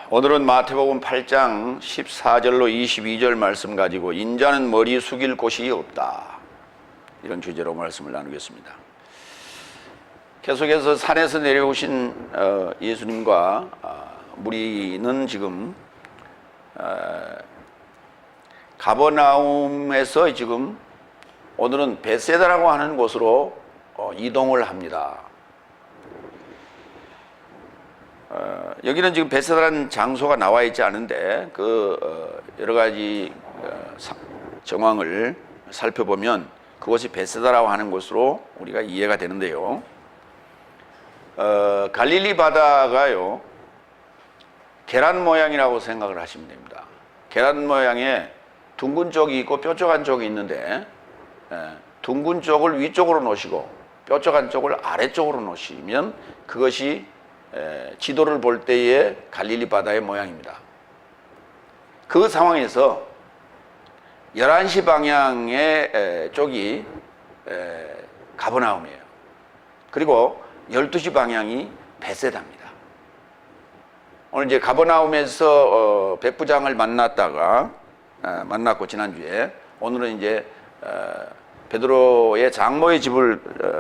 오늘은 마태복음 8장 14절로 22절 말씀 가지고 인자는 머리 숙일 곳이 없다, 이런 주제로 말씀을 나누겠습니다. 계속해서 산에서 내려오신 예수님과 무리는 지금 가버나움에서 지금 오늘은 벳세다라고 하는 곳으로 이동을 합니다. 여기는 지금 벳세다라는 장소가 나와 있지 않은데 여러 가지 정황을 살펴보면 그것이 벳세다라고 하는 곳으로 우리가 이해가 되는데요. 갈릴리 바다가요, 계란 모양이라고 생각을 하시면 됩니다. 계란 모양에 둥근 쪽이 있고 뾰족한 쪽이 있는데, 둥근 쪽을 위쪽으로 놓으시고 뾰족한 쪽을 아래쪽으로 놓으시면 그것이 지도를 볼 때의 갈릴리 바다의 모양입니다. 그 상황에서 11시 방향의 쪽이 가버나움이에요. 그리고 12시 방향이 벳세다입니다. 오늘 이제 가버나움에서 백부장을 만났고 지난주에, 오늘은 이제 베드로의 장모의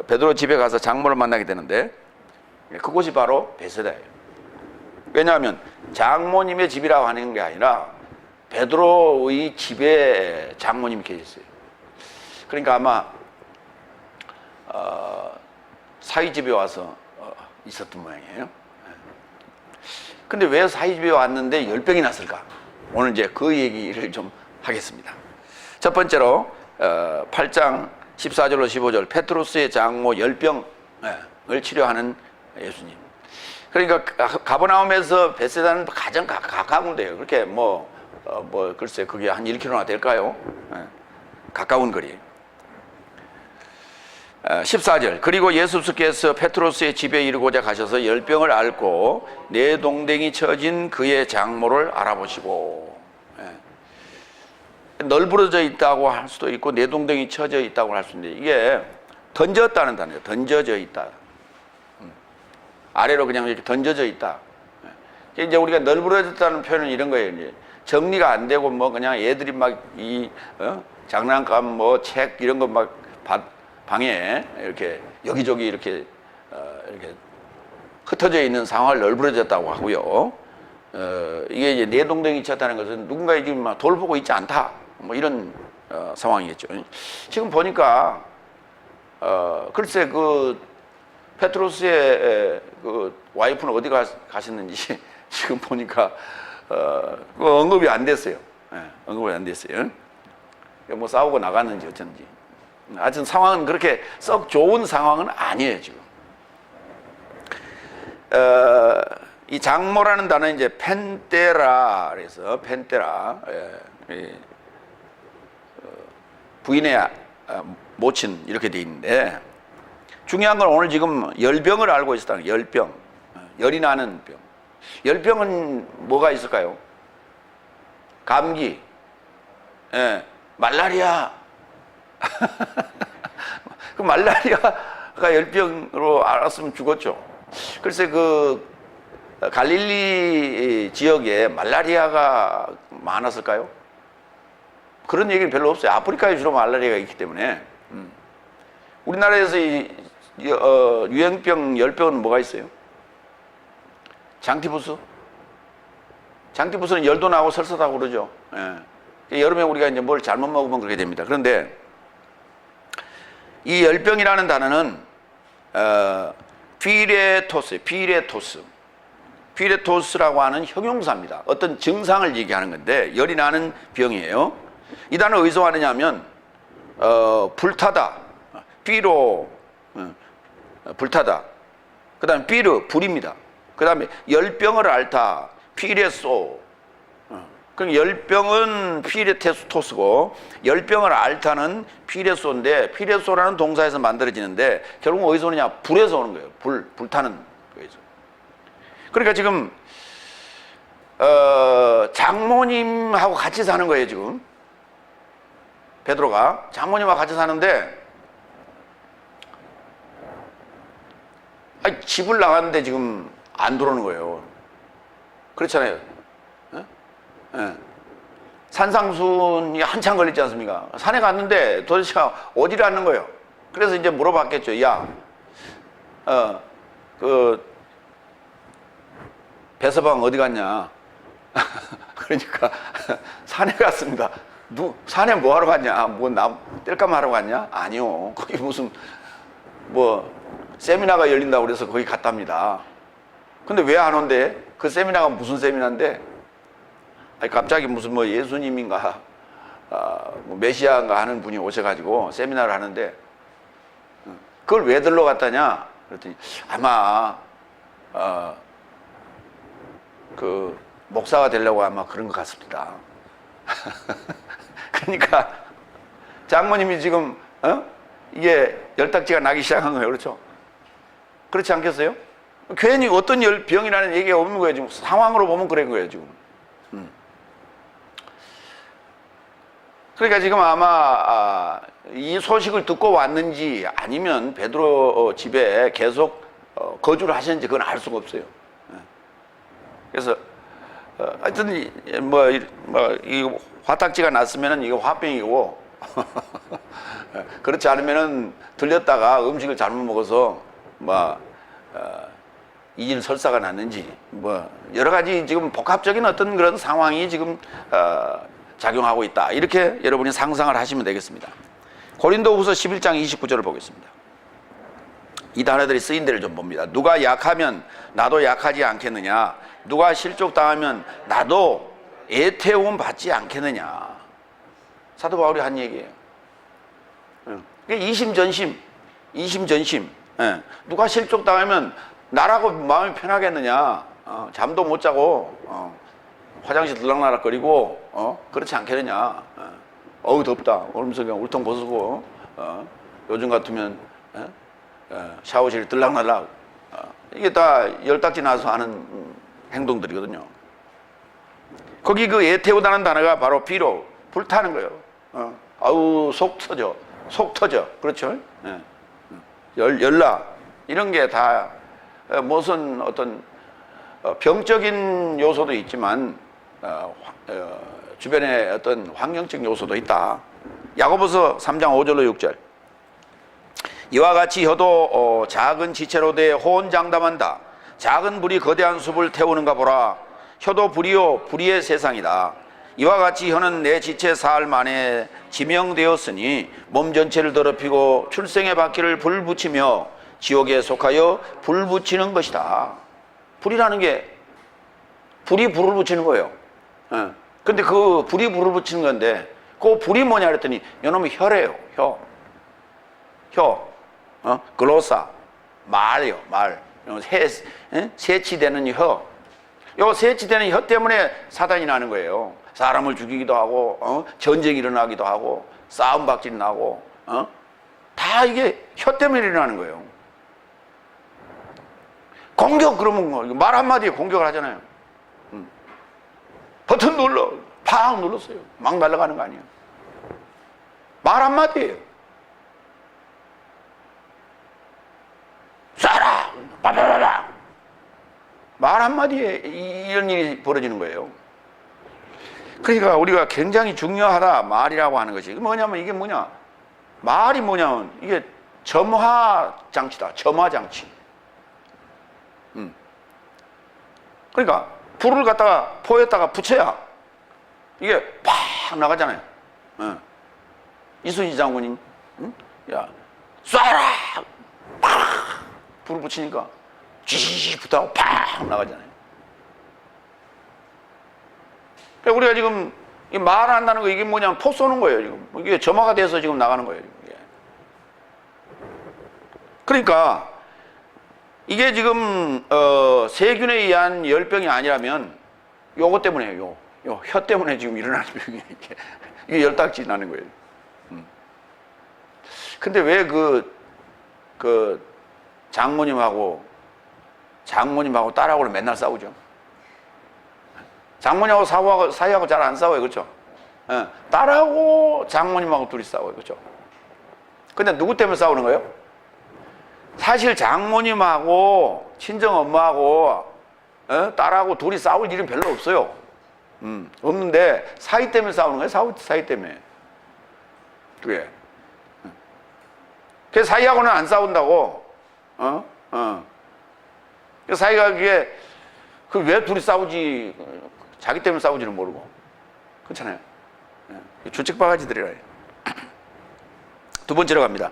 베드로 집에 가서 장모를 만나게 되는데, 그곳이 바로 벳세다예요. 왜냐하면 장모님의 집이라고 하는 게 아니라 베드로의 집에 장모님이 계셨어요. 그러니까 아마 사위 집에 와서 있었던 모양이에요. 근데 왜 사위 집에 왔는데 열병이 났을까? 오늘 이제 그 얘기를 좀 하겠습니다. 첫 번째로 8장 14절로 15절, 페트로스의 장모 열병을 치료하는 예수님. 그러니까 가버나움에서 벳세다는 가장 가까운데요. 그렇게 글쎄 그게 한 1km나 될까요? 가까운 거리. 14절, 그리고 예수께서 페트로스의 집에 이르고자 가셔서 열병을 앓고 내동댕이 쳐진 그의 장모를 알아보시고, 널브러져 있다고 할 수도 있고 내동댕이 쳐져 있다고 할 수도 있는데, 이게 던졌다는 단어예요. 던져져 있다. 아래로 그냥 이렇게 던져져 있다. 이제 우리가 널브러졌다는 표현은 이런 거예요. 이제 정리가 안 되고 그냥 애들이 막 장난감 책 이런 거 막 방에 이렇게 여기저기 이렇게 흩어져 있는 상황을 널브러졌다고 하고요. 이게 이제 내동댕이 쳤다는 것은 누군가 지금 막 돌보고 있지 않다, 이런 상황이겠죠. 지금 보니까 글쎄 페트로스의 와이프는 어디 가셨는지 지금 보니까 언급이 안 됐어요. 언급이 안 됐어요. 싸우고 나갔는지 어쩐지. 하여튼 상황은 그렇게 썩 좋은 상황은 아니에요, 지금. 이 장모라는 단어는 이제 펜테라, 그래서 펜테라, 부인의 모친, 이렇게 돼 있는데, 중요한 건 오늘 지금 열병을 앓고 있었다는 거예요. 열병, 열이 나는 병. 열병은 뭐가 있을까요? 감기, 말라리아. 그 말라리아가 열병으로 알았으면 죽었죠. 글쎄 갈릴리 지역에 말라리아가 많았을까요? 그런 얘기는 별로 없어요. 아프리카에 주로 말라리아가 있기 때문에. 우리나라에서 유행병, 열병은 뭐가 있어요? 장티푸스? 장티푸스는 열도 나고 설사하고 그러죠. 여름에 우리가 이제 뭘 잘못 먹으면 그렇게 됩니다. 그런데 이 열병이라는 단어는 피레토스라고 하는 형용사입니다. 어떤 증상을 얘기하는 건데 열이 나는 병이에요. 이 단어 어디서 왔느냐면 불타다, 피로, 불타다. 그 다음에 피르, 불입니다. 그 다음에 열병을 앓다, 피레소. 그럼 열병은 피레토스고 열병을 앓다는 피레소인데, 피레소라는 동사에서 만들어지는데 결국 어디서 오느냐? 불에서 오는 거예요. 불타는 거에서. 그러니까 지금 장모님하고 같이 사는 거예요. 지금 베드로가 장모님하고 같이 사는데 집을 나갔는데 지금 안 들어오는 거예요. 그렇잖아요. 예. 산상순이 한참 걸렸지 않습니까? 산에 갔는데 도대체 어디를 앉는 거예요? 그래서 이제 물어봤겠죠. 야, 배서방 어디 갔냐? 그러니까 산에 갔습니다. 산에 뭐 하러 갔냐? 뭐 뗄감 하러 갔냐? 아니요. 거기 무슨 뭐 세미나가 열린다고 그래서 거기 갔답니다. 근데 왜 안 온대? 그 세미나가 무슨 세미나인데? 아니, 갑자기 무슨 뭐 예수님인가 뭐 메시아인가 하는 분이 오셔가지고 세미나를 하는데 그걸 왜 들러 갔다냐? 그랬더니 아마 그 목사가 되려고 아마 그런 것 같습니다. 그러니까 장모님이 지금 이게 열딱지가 나기 시작한 거예요. 그렇죠? 그렇지 않겠어요? 괜히 어떤 병이라는 얘기가 없는 거예요. 지금 상황으로 보면 그런 거예요. 지금. 그러니까 지금 아마 이 소식을 듣고 왔는지 아니면 베드로 집에 계속 거주를 하셨는지 그건 알 수가 없어요. 그래서 하여튼 이 화딱지가 났으면은 이거 화병이고 그렇지 않으면은 들렸다가 음식을 잘못 먹어서 이질 설사가 났는지 뭐 여러 가지 지금 복합적인 어떤 그런 상황이 지금 작용하고 있다. 이렇게 여러분이 상상을 하시면 되겠습니다. 고린도후서 11장 29절을 보겠습니다. 이 단어들이 쓰인 데를 좀 봅니다. 누가 약하면 나도 약하지 않겠느냐? 누가 실족당하면 나도 애태움 받지 않겠느냐? 사도 바울이 한 얘기예요. 이심전심. 누가 실족당하면 나라고 마음이 편하겠느냐? 잠도 못 자고 화장실 들락날락거리고 그렇지 않겠느냐? 어우 덥다. 그러면서 그냥 울통 벗고 요즘 같으면 샤워실 들락날락 이게 다 열딱지 나서 하는 행동들이거든요. 거기 그 애태우다는 단어가 바로 비로 불타는 거예요. 아우 속 터져. 그렇죠? 열나 이런 게 다 무슨 어떤 병적인 요소도 있지만 주변에 어떤 환경적 요소도 있다. 야고보서 3장 5절로 6절. 이와 같이 혀도 작은 지체로 돼 호언장담한다. 작은 불이 거대한 숲을 태우는가 보라. 혀도 불이요 불의의 세상이다. 이와 같이 혀는 내 지체 사흘 만에 지명되었으니 몸 전체를 더럽히고 출생의 바퀴를 불붙이며 지옥에 속하여 불붙이는 것이다. 불이라는 게 불이 불을 붙이는 거예요. 근데 그 불이 불을 붙이는 건데 그 불이 뭐냐 그랬더니 이놈이 혀래요. 혀. 글로사. 말이요. 말. 세치되는 혀. 요 세치되는 혀 때문에 사단이 나는 거예요. 사람을 죽이기도 하고 전쟁이 일어나기도 하고 싸움 박질이 나고 다 이게 혀 때문에 일어나는 거예요. 공격 그러면 말 한마디에 공격을 하잖아요. 버튼 눌러 팍 눌렀어요. 막 날아가는 거 아니에요. 말 한마디예요. 쏴라 빠바바바 말 한마디에 이런 일이 벌어지는 거예요. 그러니까 우리가 굉장히 중요하다 말이라고 하는 것이 뭐냐면 이게 뭐냐 말이 뭐냐면 이게 점화 장치다. 점화 장치. 그러니까 불을 갖다가 포에다가 붙여야 이게 팍 나가잖아요. 이순신 장군이 야 쏴라 팍 불을 붙이니까 쥐 붙어가고 팍 나가잖아요. 그러니까 우리가 지금 말한다는 거 이게 뭐냐면 포 쏘는 거예요. 지금 이게 점화가 돼서 지금 나가는 거예요. 그러니까 이게 지금 세균에 의한 열병이 아니라면 요거 때문에요. 요 혀 때문에 지금 일어나는 병이에요. 이게 열딱지 나는 거예요. 근데 왜 그 장모님하고 딸하고는 맨날 싸우죠? 장모님하고 사위하고 잘 안 싸워요. 그렇죠? 딸하고 장모님하고 둘이 싸워요. 그렇죠? 근데 누구 때문에 싸우는 거예요? 사실 장모님하고 친정 엄마하고 딸하고 둘이 싸울 일은 별로 없어요. 없는데 사이 때문에 싸우는 거예요. 사이 때문에. 그게. 그 사이하고는 안 싸운다고. 그 사이가 그게 그 왜 둘이 싸우지? 자기 때문에 싸우지는 모르고. 그렇잖아요. 주책 바가지들이라. 두 번째로 갑니다.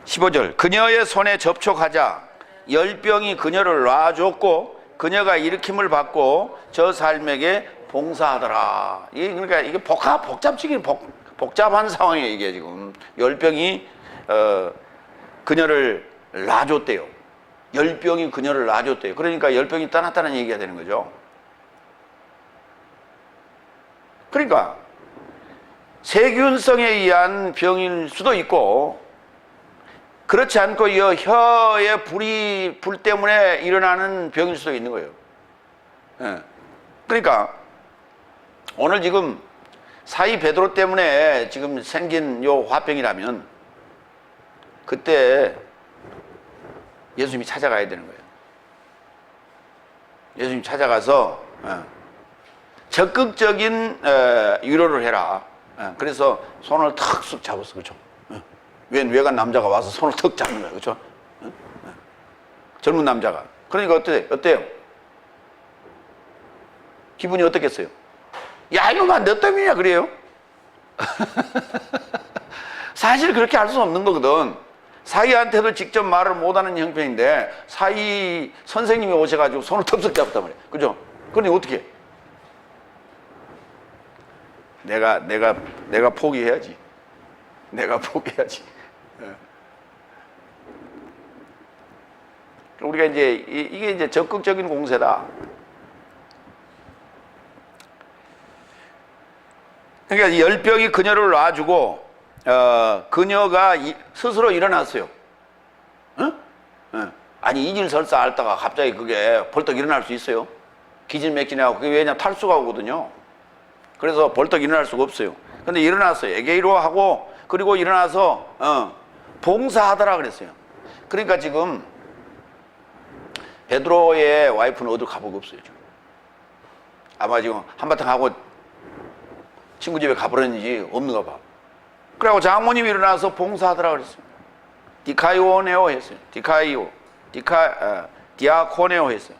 15절. 그녀의 손에 접촉하자 열병이 그녀를 놔줬고 그녀가 일으킴을 받고 저 삶에게 봉사하더라. 이게 그러니까 이게 복잡한 상황이에요. 이게 지금 열병이 그녀를 놔줬대요. 열병이 그녀를 놔줬대요. 그러니까 열병이 떠났다는 얘기가 되는 거죠. 그러니까 세균성에 의한 병일 수도 있고 그렇지 않고 혀의 불 때문에 일어나는 병일 수도 있는 거예요. 그러니까 오늘 지금 사이 베드로 때문에 지금 생긴 요 화병이라면 그때 예수님이 찾아가야 되는 거예요. 예수님이 찾아가서 적극적인 위로를 해라. 그래서 손을 턱 잡았어. 그렇죠? 외간 남자가 와서 손을 턱 잡는 거예요. 그렇죠? 젊은 남자가. 그러니까 어때요? 기분이 어떻겠어요? 야, 이놈아, 너 때문이야. 그래요? 사실 그렇게 할 수 없는 거거든. 사이한테도 직접 말을 못하는 형편인데 사이 선생님이 오셔가지고 손을 턱 잡았단 말이에요. 그죠? 그러니 어떻게 해? 내가 포기해야지. 내가 포기해야지. 우리가 이게 이제 적극적인 공세다. 그러니까 열병이 그녀를 놔주고 그녀가 스스로 일어났어요. 아니 이질설사 앓다가 갑자기 그게 벌떡 일어날 수 있어요? 기진맥진하고 그게 왜냐면 탈수가 오거든요. 그래서 벌떡 일어날 수가 없어요. 근데 일어났어요. 에게이로 하고 그리고 일어나서 봉사하더라 그랬어요. 그러니까 지금 베드로의 와이프는 어디로 가보고 없어요. 지금. 아마 지금 한바탕 하고 친구 집에 가버렸는지 없는가 봐. 그래고 장모님이 일어나서 봉사하더라 그랬어요. 디카이오네오 했어요. 디아코네오 했어요.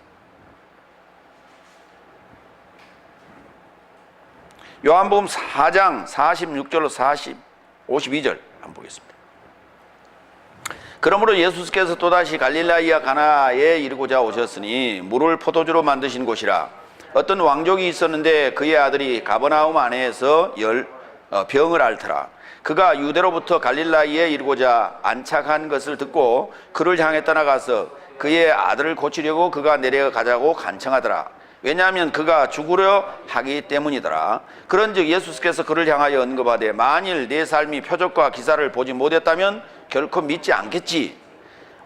요한복음 4장 46절로 52절 한번 보겠습니다. 그러므로 예수께서 또다시 갈릴라이아 가나에 이르고자 오셨으니 물을 포도주로 만드신 곳이라. 어떤 왕족이 있었는데 그의 아들이 가버나움 안에서 병을 앓더라. 그가 유대로부터 갈릴라이에 이르고자 안착한 것을 듣고 그를 향해 떠나가서 그의 아들을 고치려고 그가 내려가자고 간청하더라. 왜냐하면 그가 죽으려 하기 때문이더라. 그런즉 예수께서 그를 향하여 언급하되 만일 내 삶이 표적과 기사를 보지 못했다면 결코 믿지 않겠지.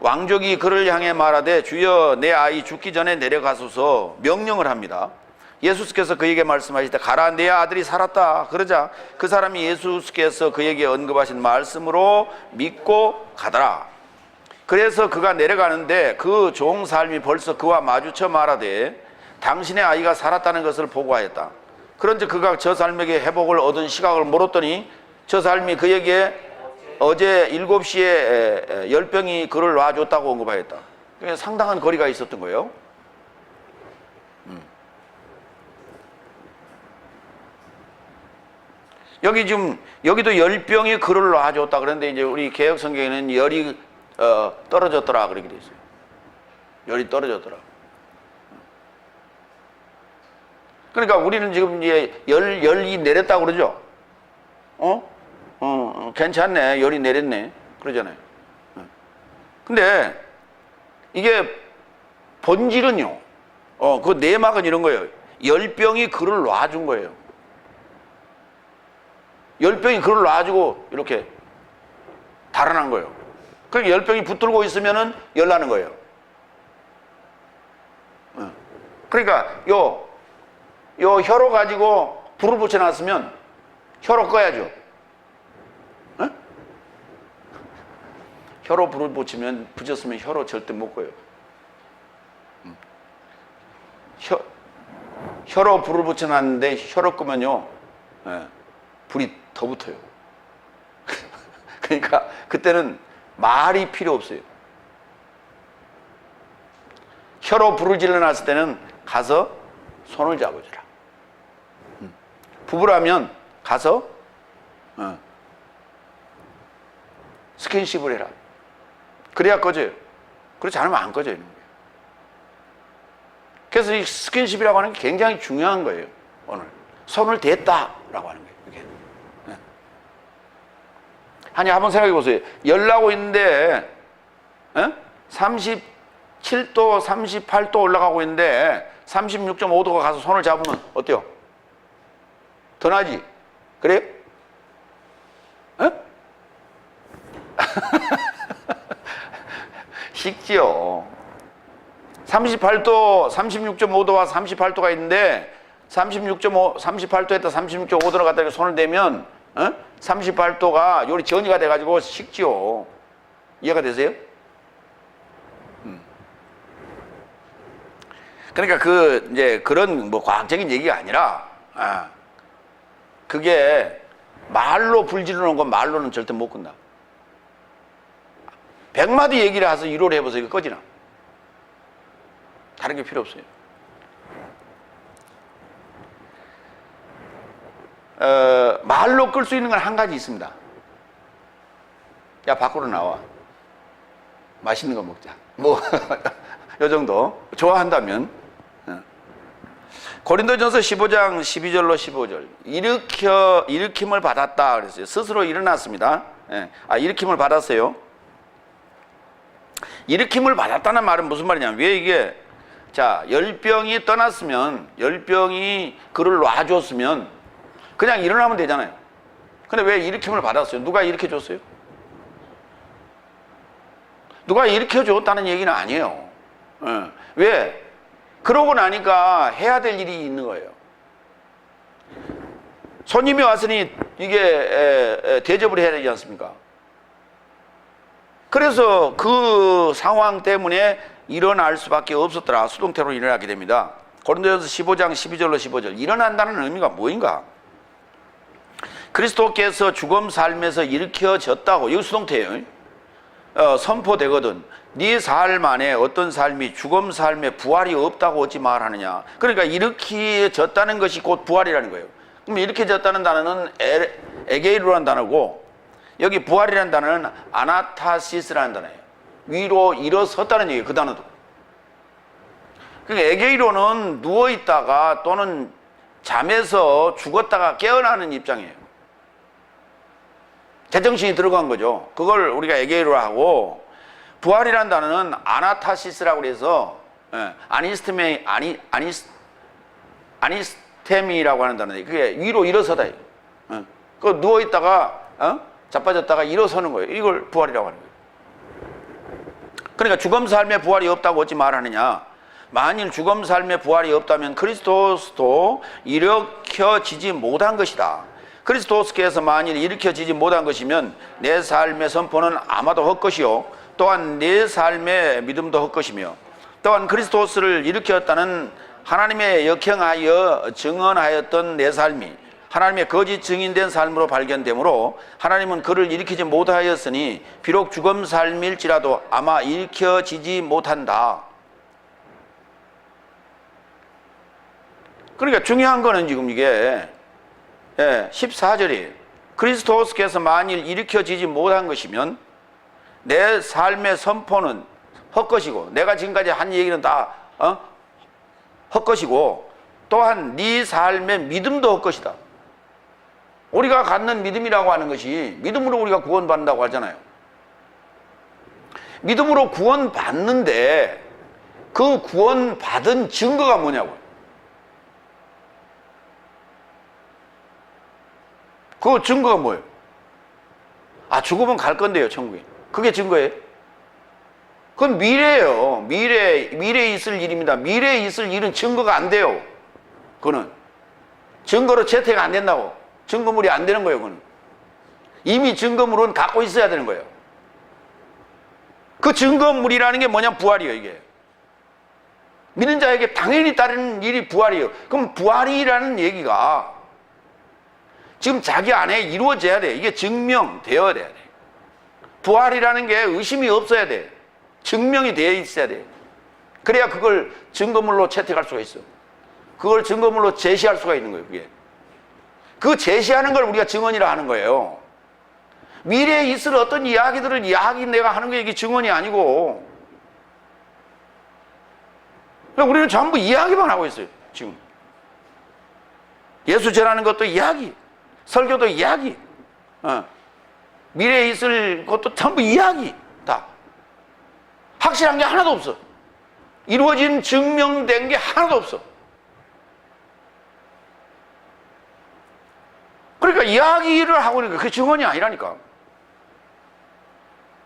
왕족이 그를 향해 말하되 주여 내 아이 죽기 전에 내려가소서 명령을 합니다. 예수께서 그에게 말씀하시되 가라 내 아들이 살았다. 그러자 그 사람이 예수께서 그에게 언급하신 말씀으로 믿고 가더라. 그래서 그가 내려가는데 그 종 삶이 벌써 그와 마주쳐 말하되 당신의 아이가 살았다는 것을 보고하였다. 그런즉 그가 저 삶에게 회복을 얻은 시각을 물었더니 저 삶이 그에게 어제 7시에 열병이 그를 놔줬다고 언급하였다. 상당한 거리가 있었던 거예요. 여기도 열병이 그를 놔줬다. 그런데 이제 우리 개혁 성경에는 열이 떨어졌더라 그렇게 돼 있어요. 열이 떨어졌더라. 그러니까 우리는 지금 이제 열이 내렸다고 그러죠. 괜찮네. 열이 내렸네. 그러잖아요. 근데 이게 본질은요. 그 내막은 이런 거예요. 열병이 그를 놔준 거예요. 열병이 그를 놔주고 이렇게 달아난 거예요. 그러니까 열병이 붙들고 있으면은 열나는 거예요. 그러니까 요 혀로 가지고 불을 붙여놨으면 혀로 꺼야죠. 혀로 불을 붙였으면 혀로 절대 못 꺼요. 혀로 불을 붙여놨는데 혀로 끄면요, 예, 불이 더 붙어요. 그러니까 그때는 말이 필요 없어요. 혀로 불을 질러놨을 때는 가서 손을 잡아주라. 부부라면 가서 스킨십을 해라. 그래야 꺼져요. 그렇지 않으면 안 꺼져요. 그래서 이 스킨십이라고 하는 게 굉장히 중요한 거예요. 오늘 손을 댔다라고 하는 거예요. 이게. 아니, 한번 생각해 보세요. 열나고 있는데 37도, 38도 올라가고 있는데 36.5도가 가서 손을 잡으면 어때요? 더 나지? 그래요? 식지요. 38도, 36.5도와 38도가 있는데 38도에다 36.5도를 갖다 손을 대면 38도가 요리 전이가 돼가지고 식지요. 이해가 되세요? 그러니까 이제 그런 뭐 과학적인 얘기가 아니라, 그게 말로 불 지르는 건 말로는 절대 못 끝나. 100마디 얘기를 해서 1호를 해보세요. 이거 꺼지나? 다른 게 필요 없어요. 말로 끌 수 있는 건 한 가지 있습니다. 야, 밖으로 나와. 맛있는 거 먹자. 뭐, 요 정도. 좋아한다면. 고린도전서 15장 12절로 15절. 일으킴을 받았다 그랬어요. 스스로 일어났습니다. 일으킴을 받았어요. 일으킴을 받았다는 말은 무슨 말이냐면, 왜 이게, 자, 열병이 떠났으면, 열병이 그를 놔줬으면 그냥 일어나면 되잖아요. 근데 왜 일으킴을 받았어요? 누가 일으켜줬어요? 누가 일으켜줬다는 얘기는 아니에요. 왜? 그러고 나니까 해야 될 일이 있는 거예요. 손님이 왔으니 이게 대접을 해야 되지 않습니까? 그래서 그 상황 때문에 일어날 수밖에 없었더라. 수동태로 일어나게 됩니다. 고린도전서 15장 12절로 15절. 일어난다는 의미가 뭐인가? 그리스도께서 죽음 삶에서 일으켜졌다고. 이거 수동태예요. 선포되거든. 네 삶 안에 어떤 삶이 죽음 삶에 부활이 없다고 어찌 말하느냐. 그러니까 일으켜졌다는 것이 곧 부활이라는 거예요. 그럼 일으켜졌다는 단어는 에게이로라는 단어고, 여기 부활이라는 단어는 아나타시스라는 단어예요. 위로 일어섰다는 얘기예요. 그 단어도. 그러니까 에게이로는 누워있다가 또는 잠에서 죽었다가 깨어나는 입장이에요. 제정신이 들어간 거죠. 그걸 우리가 에게이로라 하고, 부활이라는 단어는 아나타시스라고 해서 아니스템이라고 하는 단어예요. 그게 위로 일어서다. 그 누워있다가 자빠졌다가 일어서는 거예요. 이걸 부활이라고 하는 거예요. 그러니까 죽음 삶에 부활이 없다고 어찌 말하느냐. 만일 죽음 삶에 부활이 없다면 그리스도스도 일으켜지지 못한 것이다. 그리스도께서 만일 일으켜지지 못한 것이면 내 삶의 선포는 아마도 헛것이요, 또한 내 삶의 믿음도 헛것이며, 또한 그리스도를 일으켰다는 하나님의 역행하여 증언하였던 내 삶이 하나님의 거짓 증인된 삶으로 발견되므로 하나님은 그를 일으키지 못하였으니 비록 죽음 삶일지라도 아마 일으켜지지 못한다. 그러니까 중요한 거는 지금 이게 14절이에요. 그리스도께서 만일 일으켜지지 못한 것이면 내 삶의 선포는 헛것이고, 내가 지금까지 한 얘기는 다 헛것이고, 또한 네 삶의 믿음도 헛것이다. 우리가 갖는 믿음이라고 하는 것이, 믿음으로 우리가 구원받는다고 하잖아요. 믿음으로 구원받는데 그 구원받은 증거가 뭐냐고요. 그 증거가 뭐예요? 죽으면 갈 건데요, 천국에. 그게 증거예요? 그건 미래예요. 미래에 있을 일입니다. 미래에 있을 일은 증거가 안 돼요. 그거는 증거로 채택 안 된다고. 증거물이 안 되는 거예요. 그건 이미 증거물은 갖고 있어야 되는 거예요. 그 증거물이라는 게 뭐냐? 부활이에요. 이게 믿는 자에게 당연히 따르는 일이 부활이에요. 그럼 부활이라는 얘기가 지금 자기 안에 이루어져야 돼. 이게 증명되어야 돼. 부활이라는 게 의심이 없어야 돼. 증명이 되어 있어야 돼. 그래야 그걸 증거물로 채택할 수가 있어. 그걸 증거물로 제시할 수가 있는 거예요. 그게. 그 제시하는 걸 우리가 증언이라 하는 거예요. 미래에 있을 어떤 이야기들을 내가 하는 게 이게 증언이 아니고, 우리는 전부 이야기만 하고 있어요. 지금 예수 전하는 것도 이야기, 설교도 이야기, 미래에 있을 것도 전부 이야기. 다 확실한 게 하나도 없어. 이루어진 증명된 게 하나도 없어. 그러니까 이야기를 하고 있는 게 그게 증언이 아니라니까.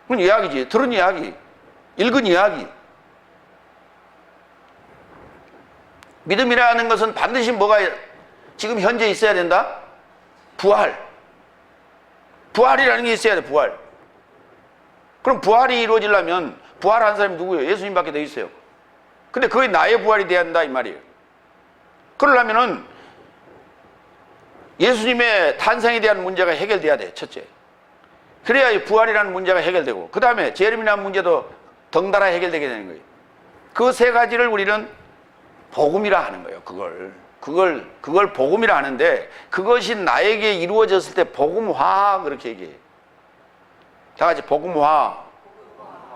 그건 이야기지. 들은 이야기, 읽은 이야기. 믿음이라는 것은 반드시 뭐가 지금 현재 있어야 된다? 부활. 부활이라는 게 있어야 돼. 부활. 그럼 부활이 이루어지려면 부활한 사람이 누구예요? 예수님밖에 더 있어요. 근데 그게 나의 부활이 돼야 한다 이 말이에요. 그러려면은 예수님의 탄생에 대한 문제가 해결돼야 돼. 첫째. 그래야 이 부활이라는 문제가 해결되고, 그 다음에 재림이라는 문제도 덩달아 해결되게 되는 거예요. 그 세 가지를 우리는 복음이라 하는 거예요. 그걸 복음이라 하는데, 그것이 나에게 이루어졌을 때 복음화 그렇게 얘기해요. 다 같이 복음화.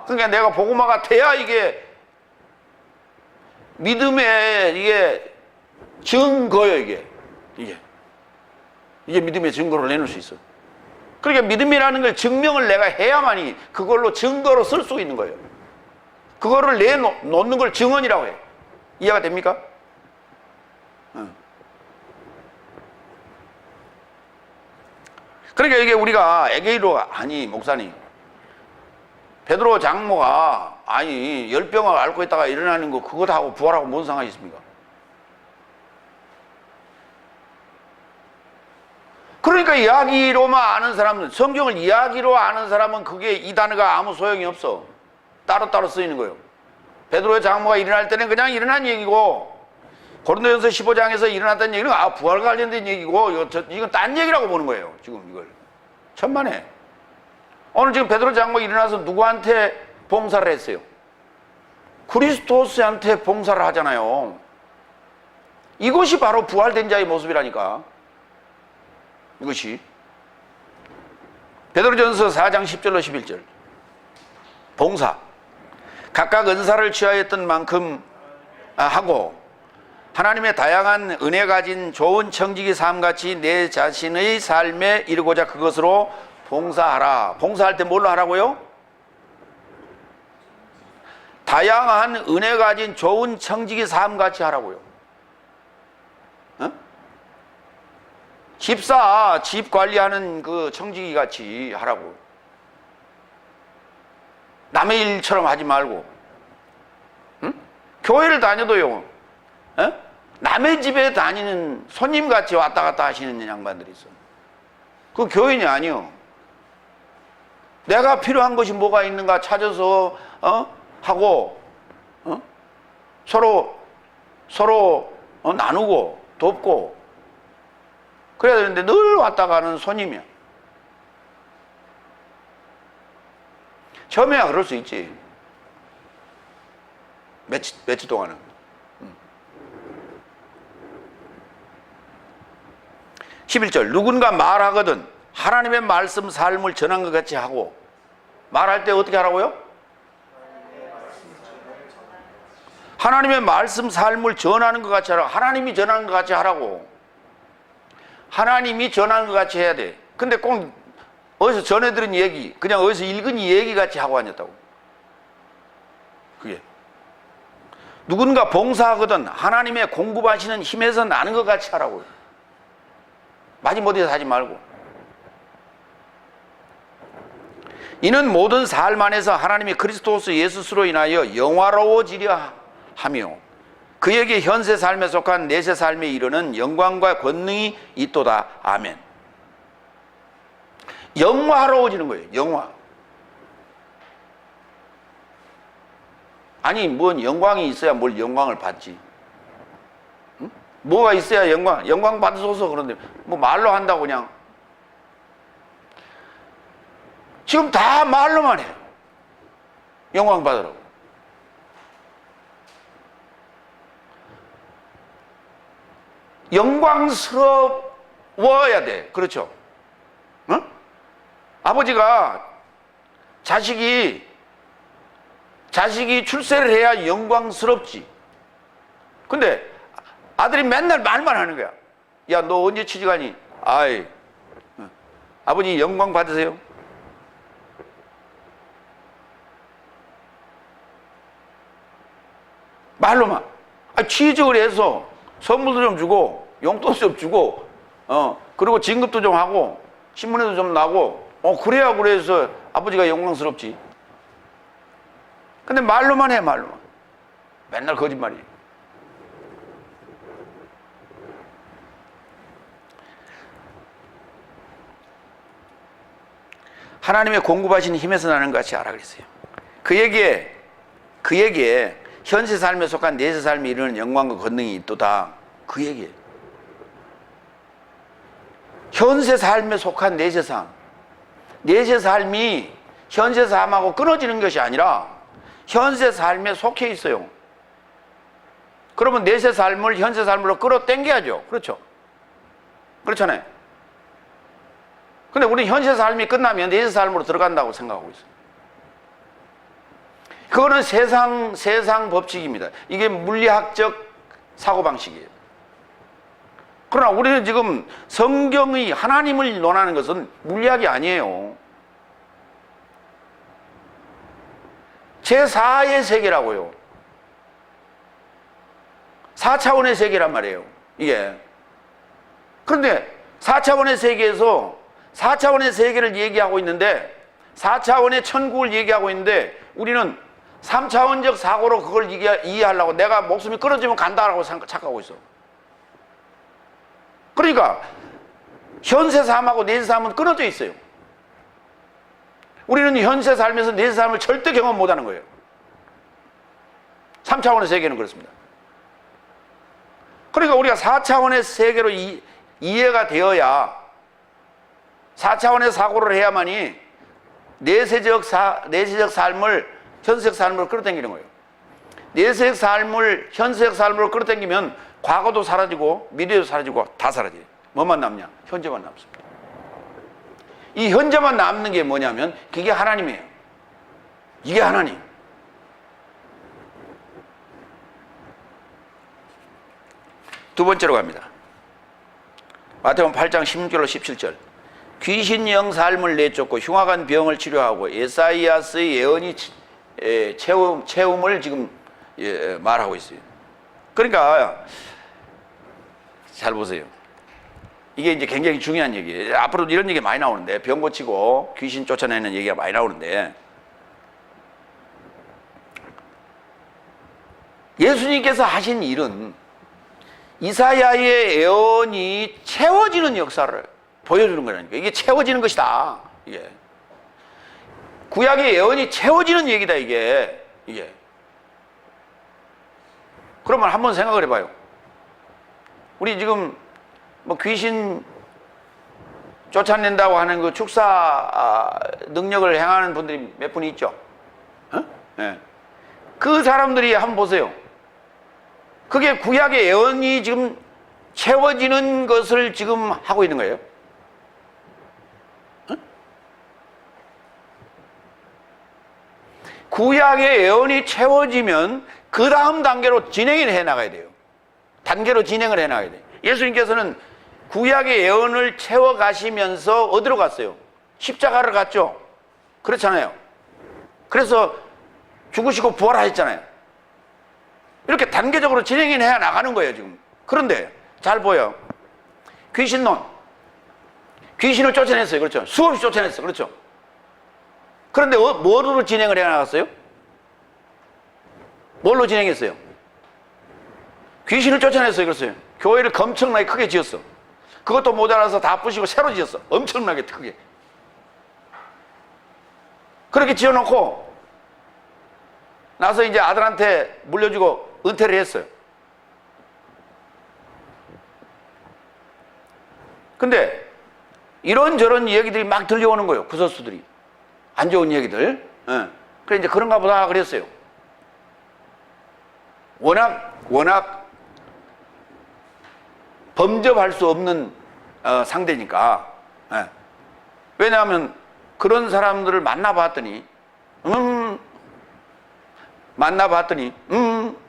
그러니까 내가 복음화가 돼야 이게 믿음의 이게 증거예요. 이게 믿음의 증거를 내놓을 수 있어. 그러니까 믿음이라는 걸 증명을 내가 해야만이 그걸로 증거로 쓸 수 있는 거예요. 그거를 내놓는 걸 증언이라고 해. 이해가 됩니까? 그러니까 이게 우리가 에게이로, 아니 목사님, 베드로 장모가 아니 열병을 앓고 있다가 일어나는 거 그거 하고 부활하고 뭔 상관이 있습니까? 그러니까 이야기로만 아는 사람은, 성경을 이야기로 아는 사람은 그게 이 단어가 아무 소용이 없어. 따로따로 쓰이는 거예요. 베드로의 장모가 일어날 때는 그냥 일어난 얘기고, 고린도전서 15장에서 일어났다는 얘기는 부활과 관련된 얘기고, 이건 딴 얘기라고 보는 거예요. 지금 이걸 천만에. 오늘 지금 베드로 장모가 일어나서 누구한테 봉사를 했어요? 그리스도스한테 봉사를 하잖아요. 이것이 바로 부활된 자의 모습이라니까. 이것이 베드로전서 4장 10절로 11절. 봉사. 각각 은사를 취하였던 만큼 하고, 하나님의 다양한 은혜 가진 좋은 청지기 삶같이 내 자신의 삶에 이르고자 그것으로 봉사하라. 봉사할 때 뭘로 하라고요? 다양한 은혜 가진 좋은 청지기 삶같이 하라고요. 집사, 집 관리하는 그 청지기 같이 하라고. 남의 일처럼 하지 말고. 교회를 다녀도요, 남의 집에 다니는 손님같이 왔다 갔다 하시는 양반들이 있어. 그 교인이 아니요. 내가 필요한 것이 뭐가 있는가 찾아서 하고, 서로 나누고 돕고 그래야 되는데 늘 왔다 가는 손님이야. 처음에야 그럴 수 있지. 며칠 동안은. 11절. 누군가 말하거든 하나님의 말씀 삶을 전한 것 같이 하고. 말할 때 어떻게 하라고요? 하나님의 말씀 삶을 전하는 것 같이 하라고. 하나님이 전하는 것 같이 하라고. 하나님이 전하는 것 같이 해야 돼. 근데 꼭 어디서 전해들은 얘기, 그냥 어디서 읽은 얘기 같이 하고 앉았다고. 그게. 누군가 봉사하거든 하나님의 공급하시는 힘에서 나는 것 같이 하라고. 마지못해서 하지 말고. 이는 모든 삶 안에서 하나님이 그리스도스 예수로 인하여 영화로워지려 하며 그에게 현세 삶에 속한 내세 삶에 이르는 영광과 권능이 있도다. 아멘. 영화로워지는 거예요. 영화. 아니, 뭔 영광이 있어야 뭘 영광을 받지. 응? 뭐가 있어야 영광 받으소서. 그런데 뭐 말로 한다고 그냥. 지금 다 말로만 해요. 영광 받으라고. 영광스러워야 돼. 그렇죠? 응? 아버지가 자식이 출세를 해야 영광스럽지. 근데 아들이 맨날 말만 하는 거야. 야, 너 언제 취직하니? 아이, 아버지 영광 받으세요. 말로만. 취직을 해서 선물도 좀 주고 용돈도 좀 주고 그리고 진급도 좀 하고 신문에도 좀 나고 그래야 그래서 아버지가 영광스럽지. 근데 말로만 해. 말로만. 맨날 거짓말이에요. 하나님의 공급하신 힘에서 나는 것 같이 알아 그랬어요. 그에게 현세 삶에 속한 내세 삶에 이르는 영광과 권능이 있도다. 그 얘기예요. 현세 삶에 속한 내세 삶. 내세 삶이 현세 삶하고 끊어지는 것이 아니라 현세 삶에 속해 있어요. 그러면 내세 삶을 현세 삶으로 끌어당겨야죠. 그렇죠? 그렇잖아요. 근데 우리는 현세 삶이 끝나면 내세 삶으로 들어간다고 생각하고 있어요. 그거는 세상 법칙입니다. 이게 물리학적 사고방식이에요. 그러나 우리는 지금 성경의 하나님을 논하는 것은 물리학이 아니에요. 제4의 세계라고요. 4차원의 세계란 말이에요. 이게. 그런데 4차원의 세계에서 4차원의 세계를 얘기하고 있는데 4차원의 천국을 얘기하고 있는데 우리는 3차원적 사고로 그걸 이해하려고 내가 목숨이 끊어지면 간다라고 착각하고 있어. 그러니까 현세 삶하고 내세 삶은 끊어져 있어요. 우리는 현세 삶에서 내세 삶을 절대 경험 못하는 거예요. 3차원의 세계는 그렇습니다. 그러니까 우리가 4차원의 세계로 이해가 되어야 4차원의 사고를 해야만이 내세적 삶을 현세적 삶으로 끌어당기는 거예요. 내세적 삶을 현세적 삶으로 끌어당기면 과거도 사라지고 미래도 사라지고 다 사라져요. 뭐만 남냐? 현재만 남습니다. 이 현재만 남는 게 뭐냐면 그게 하나님이에요. 이게 하나님. 두 번째로 갑니다. 마태복음 8장 16절로 17절. 귀신영 삶을 내쫓고 흉악한 병을 치료하고 에사이아스의 예언이 체험을 지금 말하고 있어요. 그러니까 잘 보세요. 이게 이제 굉장히 중요한 얘기예요. 앞으로도 이런 얘기 많이 나오는데 병 고치고 귀신 쫓아내는 얘기가 많이 나오는데 예수님께서 하신 일은 이사야의 예언이 채워지는 역사를 보여주는 거라니까. 이게 채워지는 것이다. 이게 구약의 예언이 채워지는 얘기다. 이게 그러면 한번 생각을 해봐요. 우리 지금 뭐 귀신 쫓아낸다고 하는 그 축사 능력을 행하는 분들이 몇 분이 있죠? 네. 그 사람들이 한번 보세요. 그게 구약의 예언이 지금 채워지는 것을 지금 하고 있는 거예요. 구약의 예언이 채워지면 그 다음 단계로 진행을 해나가야 돼요. 단계로 진행을 해나가야 돼요. 예수님께서는 구약의 예언을 채워가시면서 어디로 갔어요? 십자가를 갔죠. 그렇잖아요. 그래서 죽으시고 부활하셨잖아요. 이렇게 단계적으로 진행해 나가는 거예요 지금. 그런데 잘 보여. 귀신론, 귀신을 쫓아냈어요. 그렇죠. 수없이 쫓아냈어요. 그렇죠. 그런데 뭐로 진행을 해 나갔어요? 뭘로 진행했어요? 귀신을 쫓아냈어요. 그랬어요. 교회를 엄청나게 크게 지었어. 그것도 모자라서 다 부시고 새로 지었어. 엄청나게 크게. 그렇게 지어놓고 나서 이제 아들한테 물려주고 은퇴를 했어요. 근데 이런저런 얘기들이 막 들려오는 거예요. 구설수들이. 안 좋은 얘기들. 예. 그래 이제 그런가 보다 그랬어요. 워낙 범접할 수 없는 상대니까. 예. 왜냐하면 그런 사람들을 만나봤더니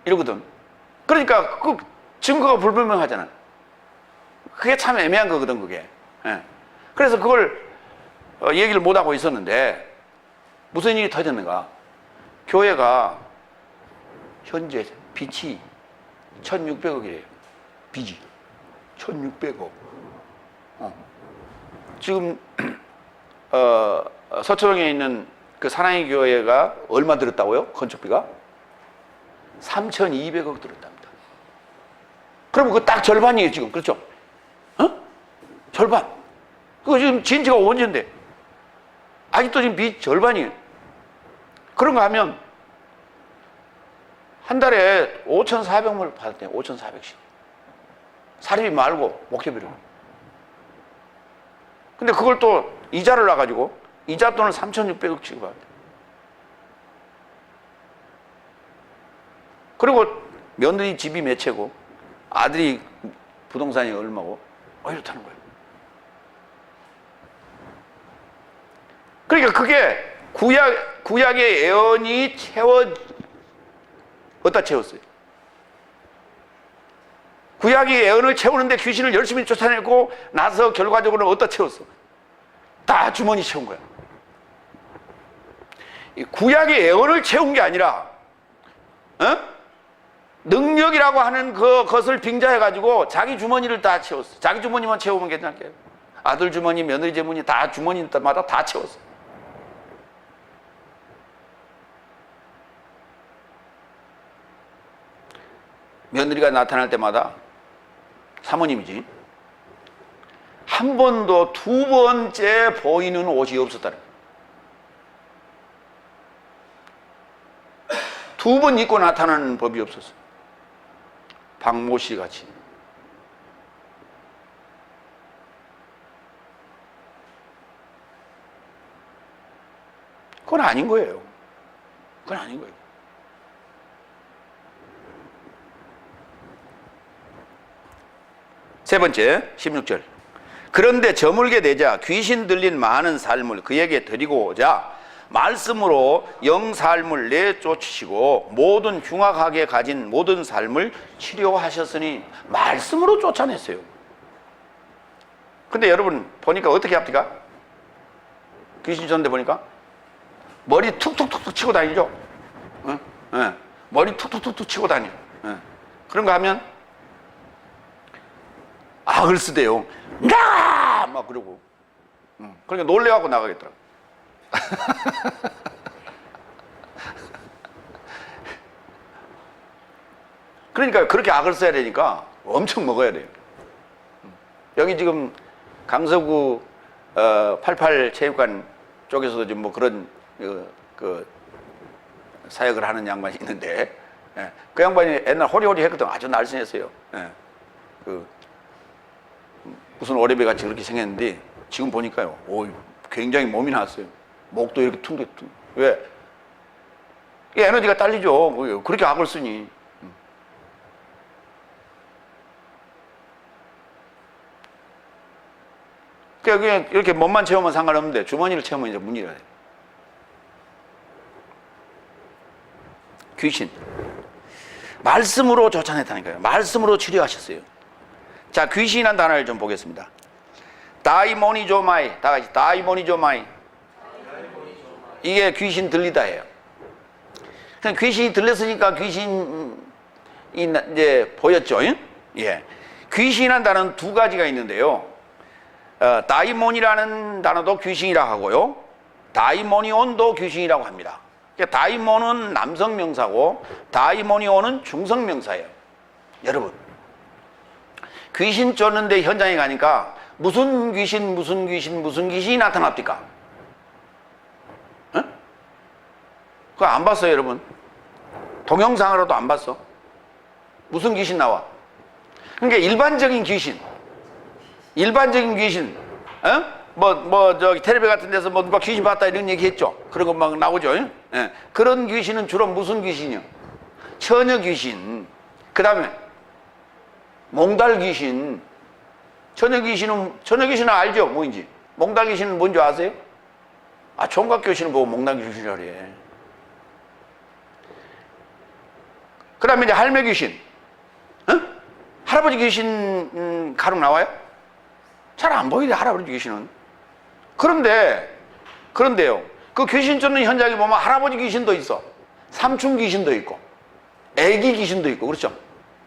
이러거든. 그러니까 그 증거가 불분명하잖아. 그게 참 애매한 거거든, 그게. 예. 그래서 그걸 얘기를 못하고 있었는데 무슨 일이 터졌는가? 교회가 현재 빚이 1,600억이래요. 빚이 1,600억. 지금 서초동에 있는 그 사랑의 교회가 얼마 들었다고요? 건축비가? 3,200억 들었답니다. 그럼 그거 딱 절반이에요, 지금. 그렇죠? 절반. 그거 지금 지은 지가 5년인데 아직도 지금 빚 절반이에요. 그런가 하면 한 달에 5,400만 받았대요. 5,400씩. 사립비 말고 목회비로. 근데 그걸 또 이자를 놔가지고 이자 돈을 3,600억 지급받았대요. 그리고 며느리 집이 몇 채고 아들이 부동산이 얼마고 이렇다는 거예요. 그러니까 그게 구약의 예언이 어디다 채웠어요? 구약의 예언을 채우는데 귀신을 열심히 쫓아내고 나서 결과적으로 어디다 채웠어? 다 주머니 채운 거야. 구약의 예언을 채운 게 아니라 능력이라고 하는 그것을 빙자해가지고 자기 주머니를 다 채웠어. 자기 주머니만 채우면 괜찮겠어요. 아들 주머니, 며느리 주머니 다 주머니마다 다 채웠어. 며느리가 나타날 때마다 사모님이지 한 번도 두 번째 보이는 옷이 없었다는 거예요. 두 번 입고 나타나는 법이 없었어. 박모 씨 같이. 그건 아닌 거예요. 그건 아닌 거예요. 세 번째 16절. 그런데 저물게 되자 귀신 들린 많은 삶을 그에게 드리고자 말씀으로 영삶을 내쫓으시고 모든 흉악하게 가진 모든 삶을 치료하셨으니 말씀으로 쫓아냈어요. 근데 여러분 보니까 어떻게 합니까? 귀신 쫓는데 보니까 머리 툭툭툭툭 치고 다니죠. 머리 툭툭툭툭 치고 다녀. 그런 거 하면 악을 쓰대요. 나가! 막 그러고. 그러니까 놀래갖고 나가겠더라고. 그러니까 그렇게 악을 써야 되니까 엄청 먹어야 돼요. 여기 지금 강서구 88 체육관 쪽에서도 지금 뭐 그런 그 사역을 하는 양반이 있는데 그 양반이 옛날 호리호리 했거든. 아주 날씬했어요. 무슨 오래배 같이 그렇게 생겼는데 지금 보니까요, 굉장히 몸이 나왔어요. 목도 이렇게 퉁퉁. 왜? 에너지가 딸리죠. 그렇게 악을 쓰니. 그냥 이렇게 몸만 채우면 상관없는데 주머니를 채우면 이제 문제가 돼요. 귀신. 말씀으로 쫓아냈다니까요. 말씀으로 치료하셨어요. 자, 귀신이라는 단어를 좀 보겠습니다. 다이모니조마이. 다 같이 다이모니조마이. 이게 귀신 들리다예요. 그냥 귀신이 들렸으니까 귀신이 이제 보였죠. 예. 귀신이라는 단어는 두 가지가 있는데요. 다이몬이라는 단어도 귀신이라고 하고요. 다이모니온도 귀신이라고 합니다. 다이몬은 남성 명사고 다이모니온은 중성 명사예요. 여러분, 귀신 쫓는데 현장에 가니까 무슨 귀신이 나타납니까? 그거 안 봤어요, 여러분? 동영상으로도 안 봤어? 무슨 귀신 나와? 그러니까 일반적인 귀신, 저기 텔레비 같은 데서 뭐 누가 귀신 봤다 이런 얘기 했죠? 그런 거 막 나오죠? 예. 그런 귀신은 주로 무슨 귀신이요? 처녀 귀신. 그 다음에 몽달 귀신. 처녀 귀신은 알죠? 뭐인지. 몽달 귀신은 뭔지 아세요? 총각 귀신을 보고 몽달 귀신이라 그래. 그 다음에 이제 할매 귀신. 할아버지 귀신 가끔 나와요? 잘 안 보이네, 할아버지 귀신은. 그런데요, 그 귀신 쫓는 현장에 보면 할아버지 귀신도 있어. 삼촌 귀신도 있고, 애기 귀신도 있고, 그렇죠?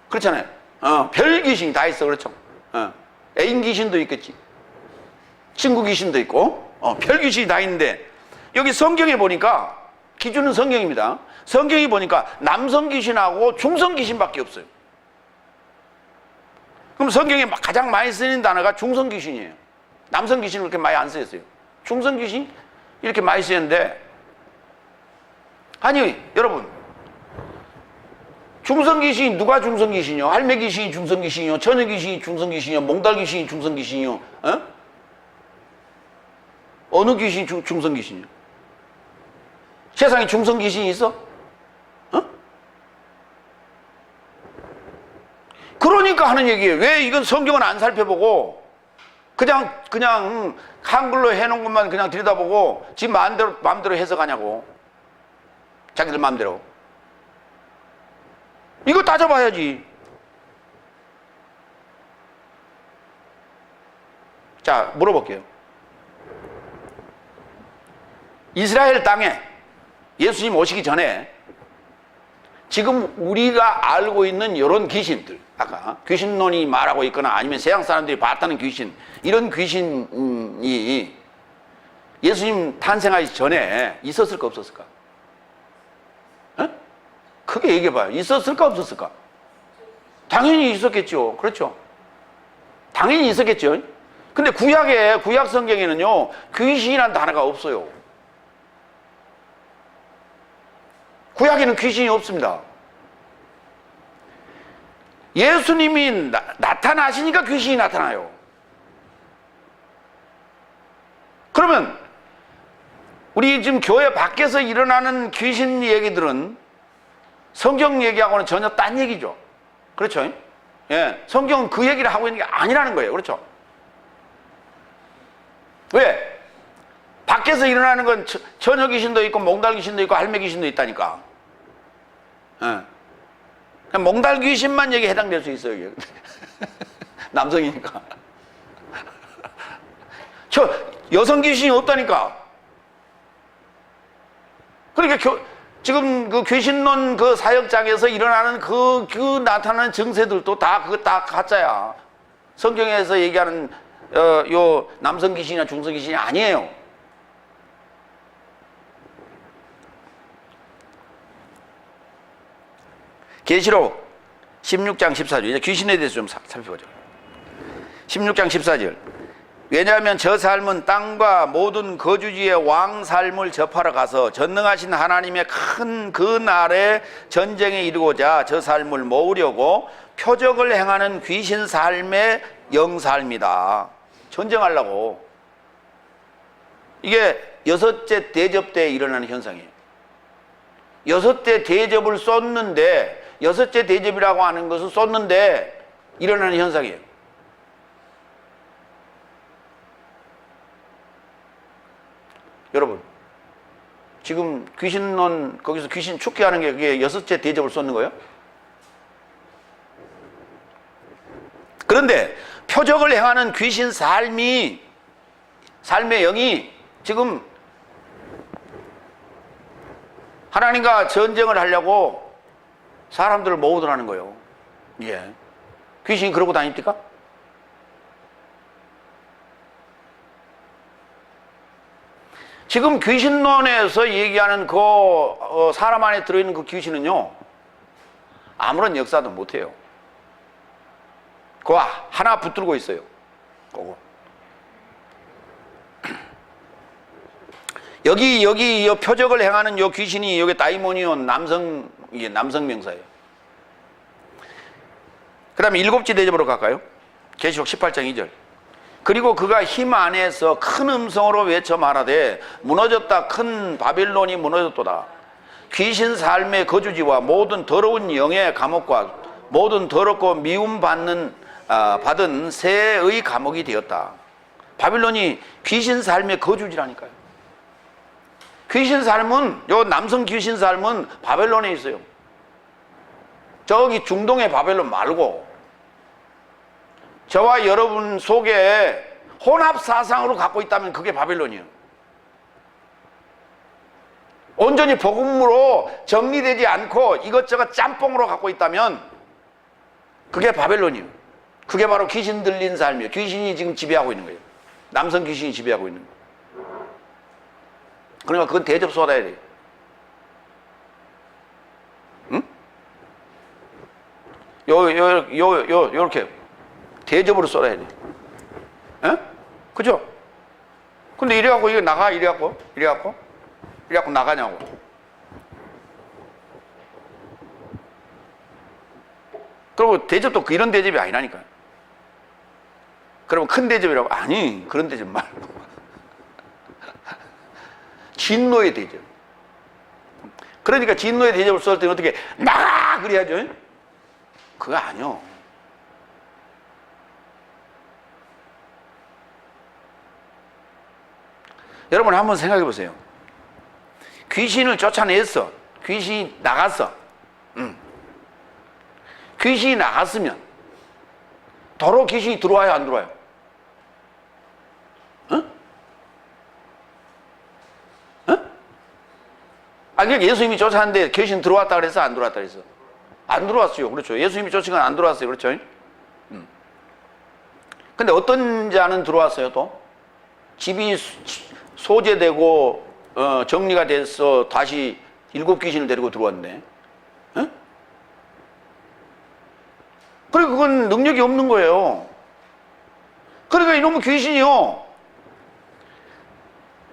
그렇잖아요. 별 귀신이 다 있어, 그렇죠? 애인 귀신도 있겠지. 친구 귀신도 있고, 별 귀신이 다 있는데, 여기 성경에 보니까, 기준은 성경입니다. 성경이 보니까 남성 귀신하고 중성 귀신밖에 없어요. 그럼 성경에 가장 많이 쓰이는 단어가 중성 귀신이에요. 남성 귀신은 그렇게 많이 안 쓰였어요. 중성 귀신? 이렇게 많이 쓰였는데, 아니, 여러분, 중성 귀신이 누가 중성 귀신이요? 할매 귀신이 중성 귀신이요? 처녀 귀신이 중성 귀신이요? 몽달 귀신이 중성 귀신이요? 어느 귀신이 중성 귀신이요? 세상에 중성 귀신이 있어? 그러니까 하는 얘기예요. 왜 이건 성경은 안 살펴보고 그냥 한글로 해놓은 것만 그냥 들여다보고 지 마음대로 해석하냐고. 자기들 마음대로. 이거 따져봐야지. 자, 물어볼게요. 이스라엘 땅에 예수님 오시기 전에 지금 우리가 알고 있는 이런 귀신들, 아까 귀신론이 말하고 있거나 아니면 서양 사람들이 봤다는 귀신, 이런 귀신이 예수님 탄생하기 전에 있었을까 없었을까? 크게 얘기해봐요. 있었을까 없었을까? 당연히 있었겠죠. 그렇죠? 당연히 있었겠죠. 근데 구약 성경에는요, 귀신이라는 단어가 없어요. 구약에는 귀신이 없습니다. 예수님이 나타나시니까 귀신이 나타나요. 그러면 우리 지금 교회 밖에서 일어나는 귀신 얘기들은 성경 얘기하고는 전혀 딴 얘기죠. 그렇죠? 예, 성경은 그 얘기를 하고 있는 게 아니라는 거예요. 그렇죠? 왜? 밖에서 일어나는 건 처녀 귀신도 있고 몽달 귀신도 있고 할매 귀신도 있다니까. 예. 몽달 귀신만 여기 해당될 수 있어요. 여기. 남성이니까. 여성 귀신이 없다니까. 그러니까 지금 그 귀신론 그 사역장에서 일어나는 그 나타나는 증세들도 그거 다 가짜야. 성경에서 얘기하는 요 남성 귀신이나 중성 귀신이 아니에요. 계시록 16장 14절. 이제 귀신에 대해서 좀 살펴보죠. 16장 14절. 왜냐하면 저 삶은 땅과 모든 거주지의 왕 삶을 접하러 가서 전능하신 하나님의 큰 그 날에 전쟁에 이르고자 저 삶을 모으려고 표적을 행하는 귀신 삶의 영삶이다. 전쟁하려고. 이게 6째 대접 때 일어나는 현상이에요. 6대 대접을 쏟는데, 6째 대접이라고 하는 것을 쏟는데 일어나는 현상이에요. 여러분, 지금 귀신론, 거기서 귀신 축기하는 게 그게 6째 대접을 쏟는 거예요? 그런데 표적을 행하는 귀신 삶의 영이 지금 하나님과 전쟁을 하려고 사람들을 모으더라는 거예요. 예. 귀신이 그러고 다닙니까? 지금 귀신론에서 얘기하는 그 사람 안에 들어있는 그 귀신은요, 아무런 역사도 못해요. 그거 하나 붙들고 있어요. 그거. 여기 이 표적을 행하는 요 귀신이 여기 다이모니온 남성 이게 남성 명사예요. 그 다음에 일곱째 대접으로 갈까요? 계시록 18장 2절. 그리고 그가 힘 안에서 큰 음성으로 외쳐 말하되 무너졌다, 큰 바빌론이 무너졌도다. 귀신 삶의 거주지와 모든 더러운 영의 감옥과 모든 더럽고 미움 받는 받은 새의 감옥이 되었다. 바빌론이 귀신 삶의 거주지라니까요. 귀신 삶은, 요 남성 귀신 삶은 바벨론에 있어요. 저기 중동의 바벨론 말고 저와 여러분 속에 혼합 사상으로 갖고 있다면 그게 바벨론이에요. 온전히 복음으로 정리되지 않고 이것저것 짬뽕으로 갖고 있다면 그게 바벨론이에요. 그게 바로 귀신 들린 삶이에요. 귀신이 지금 지배하고 있는 거예요. 남성 귀신이 지배하고 있는 거예요. 그러니까 그건 대접 쏟아야 돼요. 응? 요렇게 대접으로 쏟아야 돼. 에? 그죠? 근데 이래갖고 이게 나가, 이래갖고 나가냐고. 그리고 대접도 이런 대접이 아니라니까요. 그러면 큰 대접이라고? 아니, 그런 대접 말고. 진노의 대접. 그러니까 진노의 대접을 쏠 때는 어떻게, 나가! 그래야죠. 그거 아니요. 여러분 한번 생각해 보세요. 귀신을 쫓아냈어. 귀신이 나갔어. 귀신이 나갔으면 도로 귀신이 들어와요, 안 들어와요? 그러니까 예수님이 쫓아냈는데 귀신 들어왔다 그랬어, 안 들어왔다 그랬어? 안 들어왔어요. 그렇죠. 예수님이 쫓은 건 안 들어왔어요. 그렇죠? 근데 어떤 자는 들어왔어요, 또? 집이 소재되고 정리가 돼서 다시 7 귀신을 데리고 들어왔네. 그러니까 그건 능력이 없는 거예요. 그러니까 이놈의 귀신이요,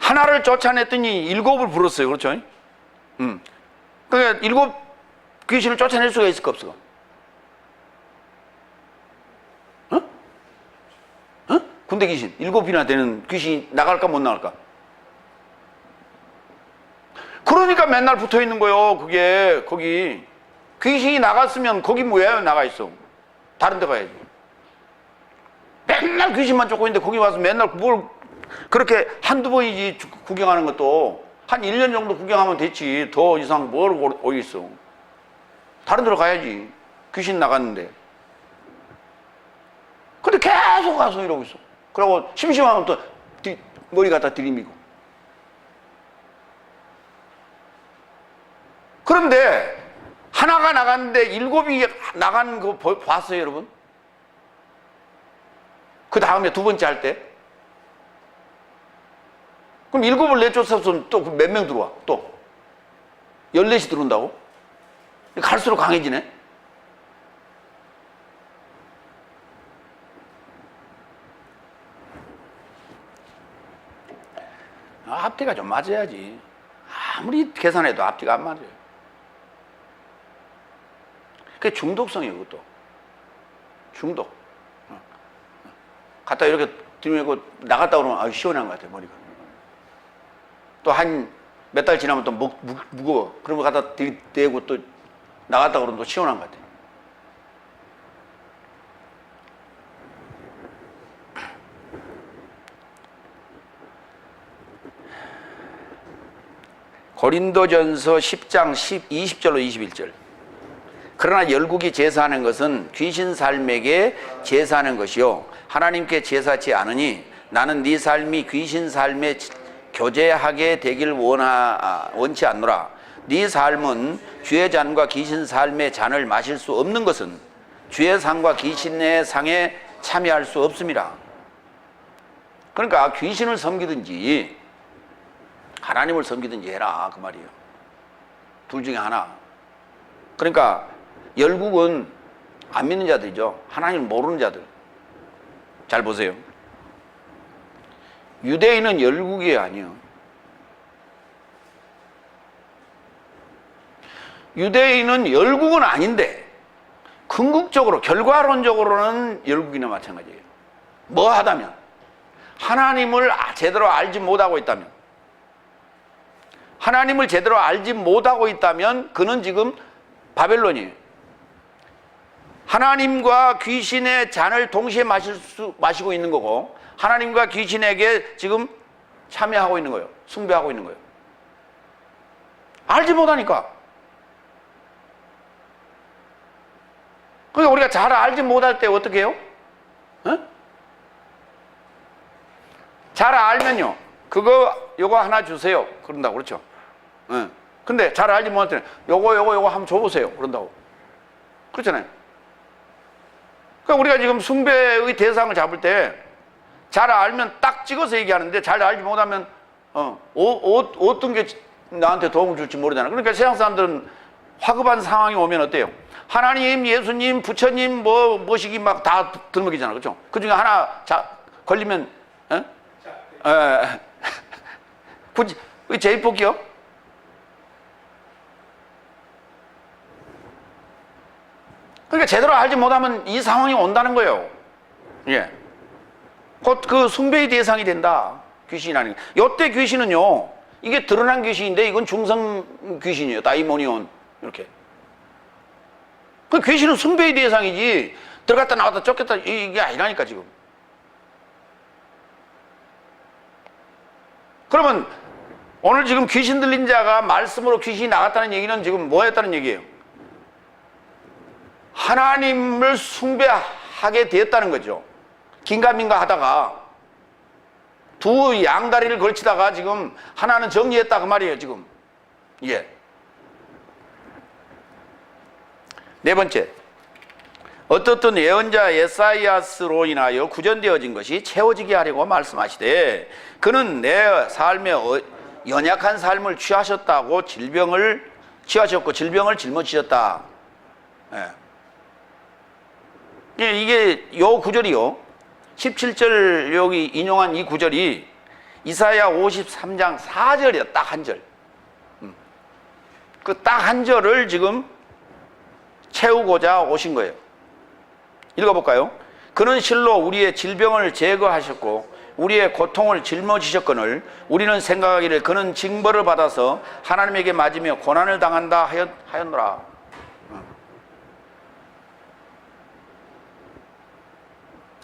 하나를 쫓아냈더니 7을 불었어요. 그렇죠? 그러니까 7 귀신을 쫓아낼 수가 있을까 없을까? 군대 귀신 7이나 되는 귀신이 나갈까 못 나갈까? 그러니까 맨날 붙어 있는 거예요. 그게 거기 귀신이 나갔으면 거기 뭐야? 나가 있어. 다른 데 가야지. 맨날 귀신만 쫓고 있는데 거기 와서 맨날 뭘 그렇게 한두 번이지 구경하는 것도 한 1년 정도 구경하면 됐지. 더 이상 뭘 오고 있어. 다른 데로 가야지. 귀신 나갔는데. 근데 계속 가서 이러고 있어. 그리고 심심하면 또 머리 갖다 들이미고. 그런데 하나가 나갔는데 7이 나간 거 봤어요, 여러분? 그 다음에 두 번째 할 때? 그럼 7을 내쫓았으면 또 몇 명 들어와? 또 14이 들어온다고? 갈수록 강해지네? 앞뒤가 좀 맞아야지. 아무리 계산해도 앞뒤가 안 맞아요. 그게 중독성이에요, 그것도. 중독. 갖다 이렇게 들이밀고 나갔다 그러면 시원한 것 같아요, 머리가. 또 한 몇 달 지나면 또 무거워. 그러면 갖다 대고 또 나갔다 그러면 또 시원한 것 같아요. 고린도전서 10장 20절로 21절. 그러나 열국이 제사하는 것은 귀신 삶에게 제사하는 것이요 하나님께 제사치 않으니 나는 네 삶이 귀신 삶에 교제하게 되길 원치 않노라. 네 삶은 주의 잔과 귀신 삶의 잔을 마실 수 없는 것은 주의 상과 귀신의 상에 참여할 수 없습니다. 그러니까 귀신을 섬기든지 하나님을 섬기든지 해라, 그 말이에요. 둘 중에 하나. 그러니까 열국은 안 믿는 자들이죠. 하나님을 모르는 자들. 잘 보세요. 유대인은 열국이 아니에요. 유대인은 열국은 아닌데 궁극적으로 결과론적으로는 열국이나 마찬가지예요. 뭐 하다면 하나님을 제대로 알지 못하고 있다면, 하나님을 제대로 알지 못하고 있다면 그는 지금 바벨론이에요. 하나님과 귀신의 잔을 동시에 마시고 있는 거고, 하나님과 귀신에게 지금 참여하고 있는 거예요. 숭배하고 있는 거예요. 알지 못하니까. 그러니까 우리가 잘 알지 못할 때 어떻게 해요? 어? 잘 알면요, 요거 하나 주세요 그런다고. 그렇죠? 근데 잘 알지 못할 때는 요거 한번 줘보세요 그런다고. 그렇잖아요. 그러니까 우리가 지금 숭배의 대상을 잡을 때 잘 알면 딱 찍어서 얘기하는데, 잘 알지 못하면 어떤 게 나한테 도움을 줄지 모르잖아요. 그러니까 세상 사람들은 화급한 상황이 오면 어때요? 하나님, 예수님, 부처님, 뭐시기 막 다 들먹이잖아. 그렇죠? 그 중에 하나 걸리면, 굳이, 제입복이요? 그러니까 제대로 알지 못하면 이 상황이 온다는 거예요. 예. 곧 그 숭배의 대상이 된다. 귀신이라는 게. 요때 귀신은요, 이게 드러난 귀신인데 이건 중성 귀신이에요. 다이모니온. 이렇게. 그 귀신은 숭배의 대상이지 들어갔다 나왔다 쫓겼다 이게 아니라니까 지금. 그러면 오늘 지금 귀신 들린 자가 말씀으로 귀신이 나갔다는 얘기는 지금 뭐 했다는 얘기예요? 하나님을 숭배하게 되었다는 거죠. 긴가민가 하다가 두 양다리를 걸치다가 지금 하나는 정리했다 그 말이에요 지금. 예. 네 번째, 어떻든 예언자 예사이아스로 인하여 구전되어진 것이 채워지게 하려고 말씀하시되 그는 내 삶에 연약한 삶을 취하셨다고 질병을 취하셨고 질병을 짊어지셨다. 예. 이게 요 구절이요, 17절 여기 인용한 이 구절이 이사야 53장 4절이야. 딱 한 절. 그 딱 한 절을 지금 채우고자 오신 거예요. 읽어볼까요? 그는 실로 우리의 질병을 제거하셨고 우리의 고통을 짊어지셨거늘 우리는 생각하기를 그는 징벌을 받아서 하나님에게 맞으며 고난을 당한다 하였노라.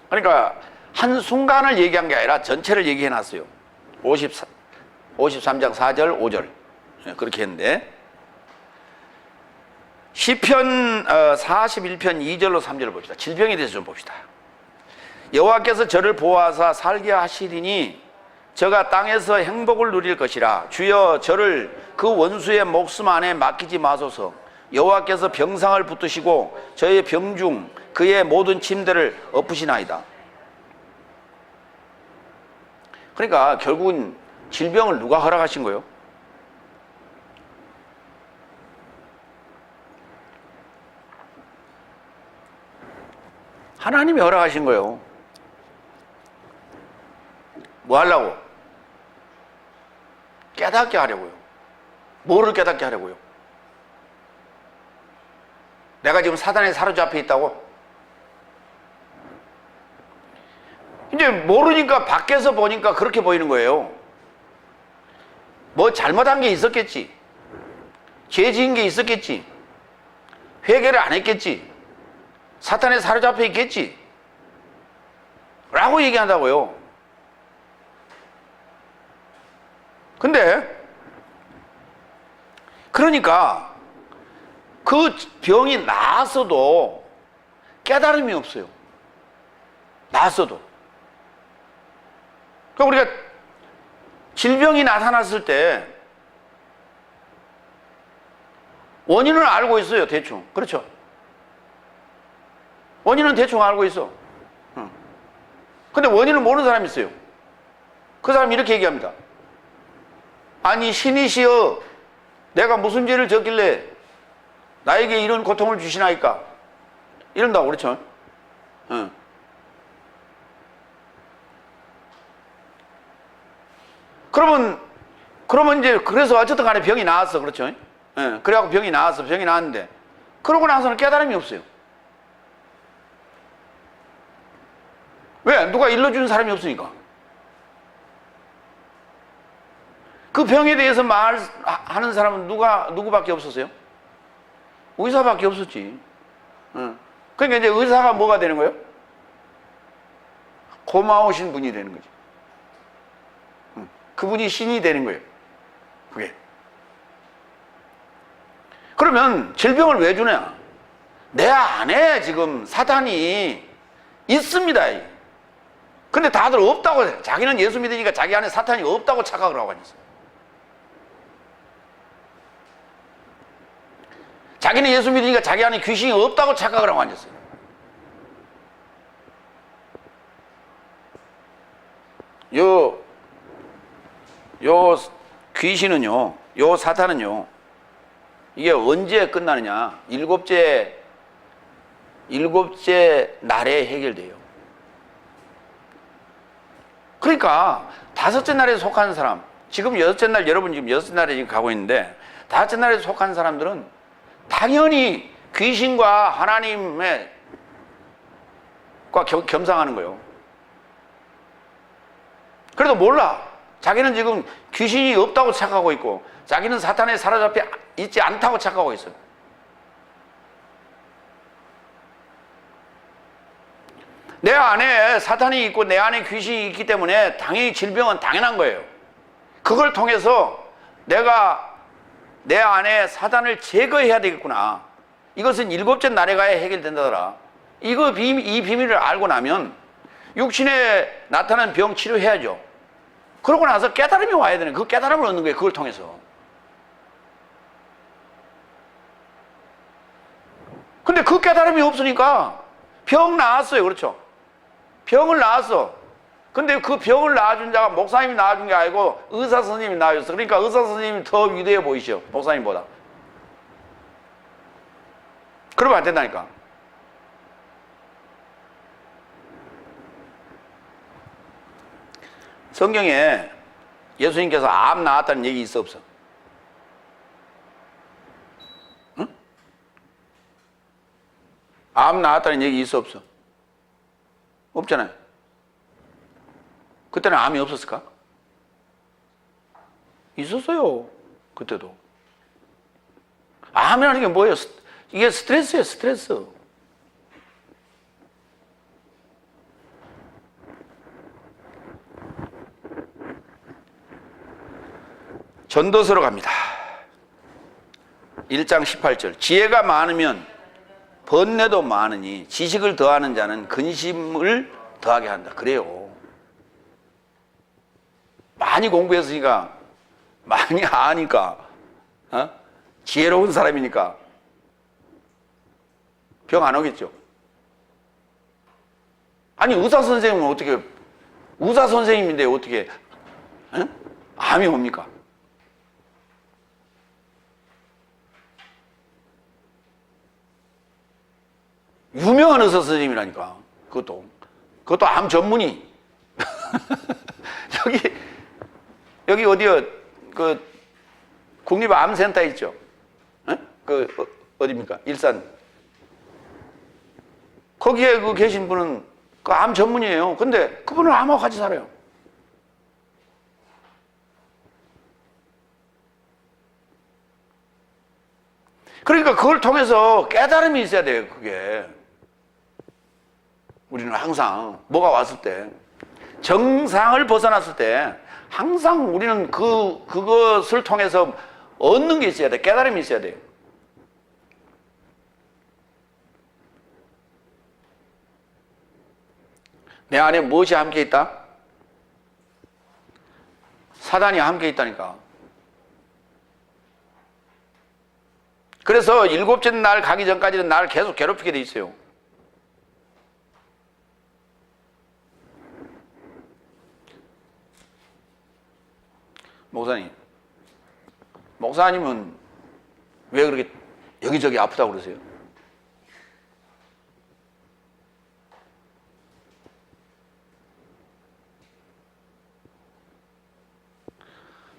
그러니까 한순간을 얘기한 게 아니라 전체를 얘기해 놨어요. 53장 4절 5절 그렇게 했는데, 시편 41편 2절로 3절을 봅시다. 질병에 대해서 좀 봅시다. 여호와께서 저를 보호하사 살게 하시리니 저가 땅에서 행복을 누릴 것이라. 주여 저를 그 원수의 목숨 안에 맡기지 마소서. 여호와께서 병상을 붙드시고 저의 병중 그의 모든 침대를 엎으시나이다. 그러니까 결국은 질병을 누가 허락하신 거예요? 하나님이 허락하신 거예요. 뭐 하려고? 깨닫게 하려고요. 뭐를 깨닫게 하려고요? 내가 지금 사단에 사로잡혀 있다고? 이제 모르니까 밖에서 보니까 그렇게 보이는 거예요. 뭐 잘못한 게 있었겠지. 죄 지은 게 있었겠지. 회개를 안 했겠지. 사탄에 사로잡혀 있겠지. 라고 얘기한다고요. 근데 그러니까 그 병이 나았어도 깨달음이 없어요. 나았어도. 그러니까 우리가 질병이 나타났을 때 원인을 알고 있어요, 대충. 그렇죠? 원인은 대충 알고 있어. 근데 원인을 모르는 사람이 있어요. 그 사람이 이렇게 얘기합니다. 아니 신이시여, 내가 무슨 죄를 졌길래 나에게 이런 고통을 주시나이까? 이런다고. 그렇죠? 그러면 이제 그래서 어쨌든 간에 병이 나았어. 그렇죠? 예, 그래갖고 병이 나았는데, 그러고 나서는 깨달음이 없어요. 왜? 누가 일러주는 사람이 없으니까. 그 병에 대해서 말하는 사람은 누구밖에 없었어요? 의사밖에 없었지. 그러니까 이제 의사가 뭐가 되는 거예요? 고마우신 분이 되는 거지. 그분이 신이 되는 거예요. 그게. 그러면 질병을 왜 주냐? 내 안에 지금 사탄이 있습니다. 근데 다들 없다고 해요. 자기는 예수 믿으니까 자기 안에 사탄이 없다고 착각을 하고 있어요. 자기는 예수 믿으니까 자기 안에 귀신이 없다고 착각을 하고 앉았어요. 요 귀신은요, 요 사탄은요, 이게 언제 끝나느냐? 일곱째 날에 해결돼요. 그러니까 다섯째 날에 속한 사람, 지금 여섯째 날, 여러분 지금 여섯째 날에 지금 가고 있는데, 다섯째 날에 속한 사람들은 당연히 귀신과 하나님과 겸상하는 거예요. 그래도 몰라. 자기는 지금 귀신이 없다고 착각하고 있고, 자기는 사탄에 사로잡혀 있지 않다고 착각하고 있어요. 내 안에 사탄이 있고 내 안에 귀신이 있기 때문에 당연히 질병은 당연한 거예요. 그걸 통해서 내가 내 안에 사탄을 제거해야 되겠구나. 이것은 일곱째 날에 가야 해결된다더라. 이 비밀을 알고 나면 육신에 나타난 병 치료해야죠. 그러고 나서 깨달음이 와야 되는, 그 깨달음을 얻는 거예요. 그걸 통해서. 근데 그 깨달음이 없으니까 병 나았어요. 그렇죠? 병을 나았어. 근데 그 병을 나아준 자가 목사님이 나아준 게 아니고 의사 선생님이 나아줬어. 그러니까 의사 선생님이 더 위대해 보이시죠, 목사님보다. 그러면 안 된다니까. 성경에 예수님께서 암 나았다는 얘기 있어, 없어? 응? 암 나았다는 얘기 있어, 없어? 없잖아요. 그때는 암이 없었을까? 있었어요. 그때도. 암이라는 게 뭐예요? 이게 스트레스예요, 스트레스. 전도서로 갑니다. 1장 18절. 지혜가 많으면 번뇌도 많으니 지식을 더하는 자는 근심을 더하게 한다. 그래요. 많이 공부했으니까, 많이 아니까, 지혜로운 사람이니까 병 안 오겠죠. 아니, 의사 선생님은 어떻게, 의사 선생님인데 어떻게 암이 옵니까? 유명한 의사 선생님이라니까. 그것도 암 전문의. 여기 어디요? 그 국립암센터 있죠? 어디입니까? 일산. 거기에 계신 분은 그 암 전문이에요. 근데 그분은 암하고 같이 살아요. 그러니까 그걸 통해서 깨달음이 있어야 돼요, 그게. 우리는 항상 뭐가 왔을 때, 정상을 벗어났을 때 항상 우리는 그것을 통해서 얻는 게 있어야 돼. 깨달음이 있어야 돼요. 내 안에 무엇이 함께 있다? 사단이 함께 있다니까. 그래서 일곱째 날 가기 전까지는 나를 계속 괴롭히게 돼 있어요. 목사님은 왜 그렇게 여기저기 아프다고 그러세요?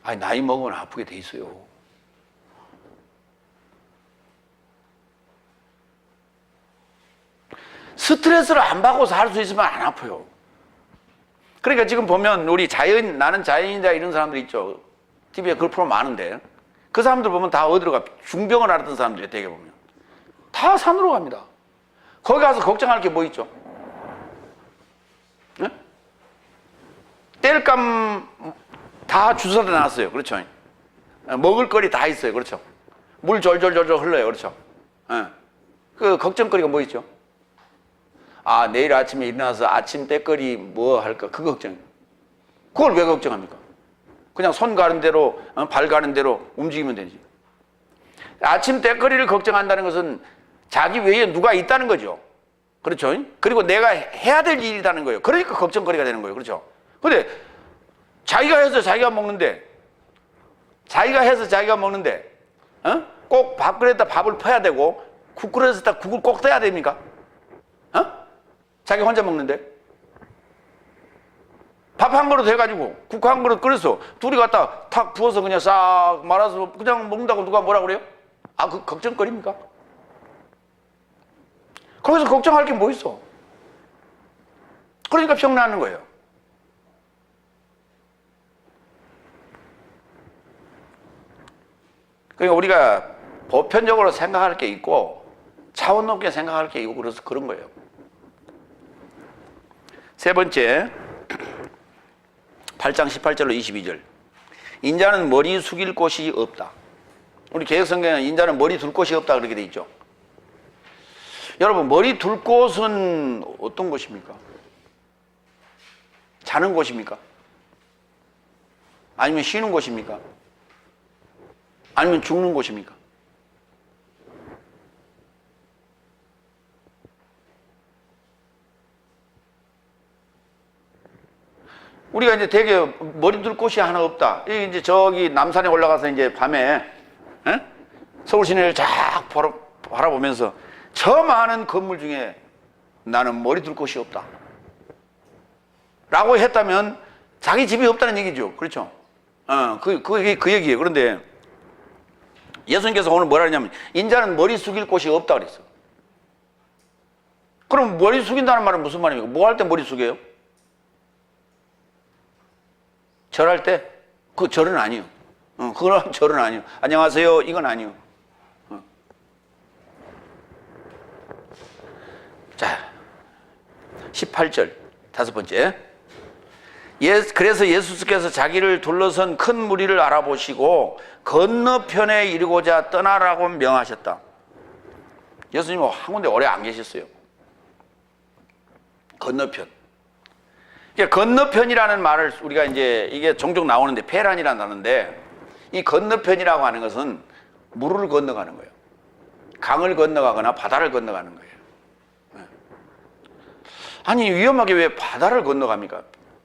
아니, 나이 먹으면 아프게 돼 있어요. 스트레스를 안 받고 살 수 있으면 안 아파요. 그러니까 지금 보면 우리 나는 자연인이다 이런 사람들 있죠. TV에 그런 프로 많은데 그 사람들 보면 다 어디로 가? 중병을 앓았던 사람들이 되게 보면 다 산으로 갑니다. 거기 가서 걱정할 게 뭐 있죠? 네? 땔감 다 주워다 놨어요. 그렇죠? 먹을 거리 다 있어요. 그렇죠? 물 졸졸졸졸 흘러요. 그렇죠? 네. 그 걱정거리가 뭐 있죠? 아, 내일 아침에 일어나서 아침 때거리 뭐 할까? 그 걱정. 그걸 왜 걱정합니까? 그냥 손 가는 대로, 발 가는 대로 움직이면 되지. 아침 때거리를 걱정한다는 것은 자기 외에 누가 있다는 거죠. 그렇죠? 그리고 내가 해야 될 일이라는 거예요. 그러니까 걱정거리가 되는 거예요. 그렇죠? 근데 자기가 해서 자기가 먹는데, 꼭 밥그릇에다 밥을 퍼야 되고, 국그릇에다 국을 꼭 떠야 됩니까? 자기 혼자 먹는데? 밥 한 그릇 해가지고 국 한 그릇 끓여서 둘이 갖다 탁 부어서 그냥 싹 말아서 그냥 먹는다고 누가 뭐라 그래요? 아, 그 걱정거리입니까? 거기서 걱정할 게 뭐 있어? 그러니까 병나는 거예요. 그러니까 우리가 보편적으로 생각할 게 있고 차원 높게 생각할 게 있고 그래서 그런 거예요. 세 번째, 8장 18절로 22절. 인자는 머리 숙일 곳이 없다. 우리 개혁성경에는 인자는 머리 둘 곳이 없다 그렇게 돼 있죠. 여러분, 머리 둘 곳은 어떤 곳입니까? 자는 곳입니까? 아니면 쉬는 곳입니까? 아니면 죽는 곳입니까? 우리가 이제 되게 머리 둘 곳이 하나 없다. 이제 저기 남산에 올라가서 이제 밤에 서울 시내를 쫙 바라보면서 저 많은 건물 중에 나는 머리 둘 곳이 없다. 라고 했다면 자기 집이 없다는 얘기죠. 그렇죠? 그 얘기예요. 그런데 예수님께서 오늘 뭐라 하냐면 인자는 머리 숙일 곳이 없다 그랬어. 그럼 머리 숙인다는 말은 무슨 말입니까? 뭐 할 때 머리 숙여요? 절할 때? 그 절은 아니요. 그건 절은 아니요. 안녕하세요. 이건 아니요. 자, 18절. 다섯 번째. 그래서 예수께서 자기를 둘러선 큰 무리를 알아보시고 건너편에 이르고자 떠나라고 명하셨다. 예수님은 한 군데 오래 안 계셨어요. 건너편. 건너편이라는 말을 우리가 이제 이게 종종 나오는데 페란이라는 단어인데 이 건너편이라고 하는 것은 물을 건너가는 거예요. 강을 건너가거나 바다를 건너가는 거예요. 아니 위험하게 왜 바다를 건너갑니까?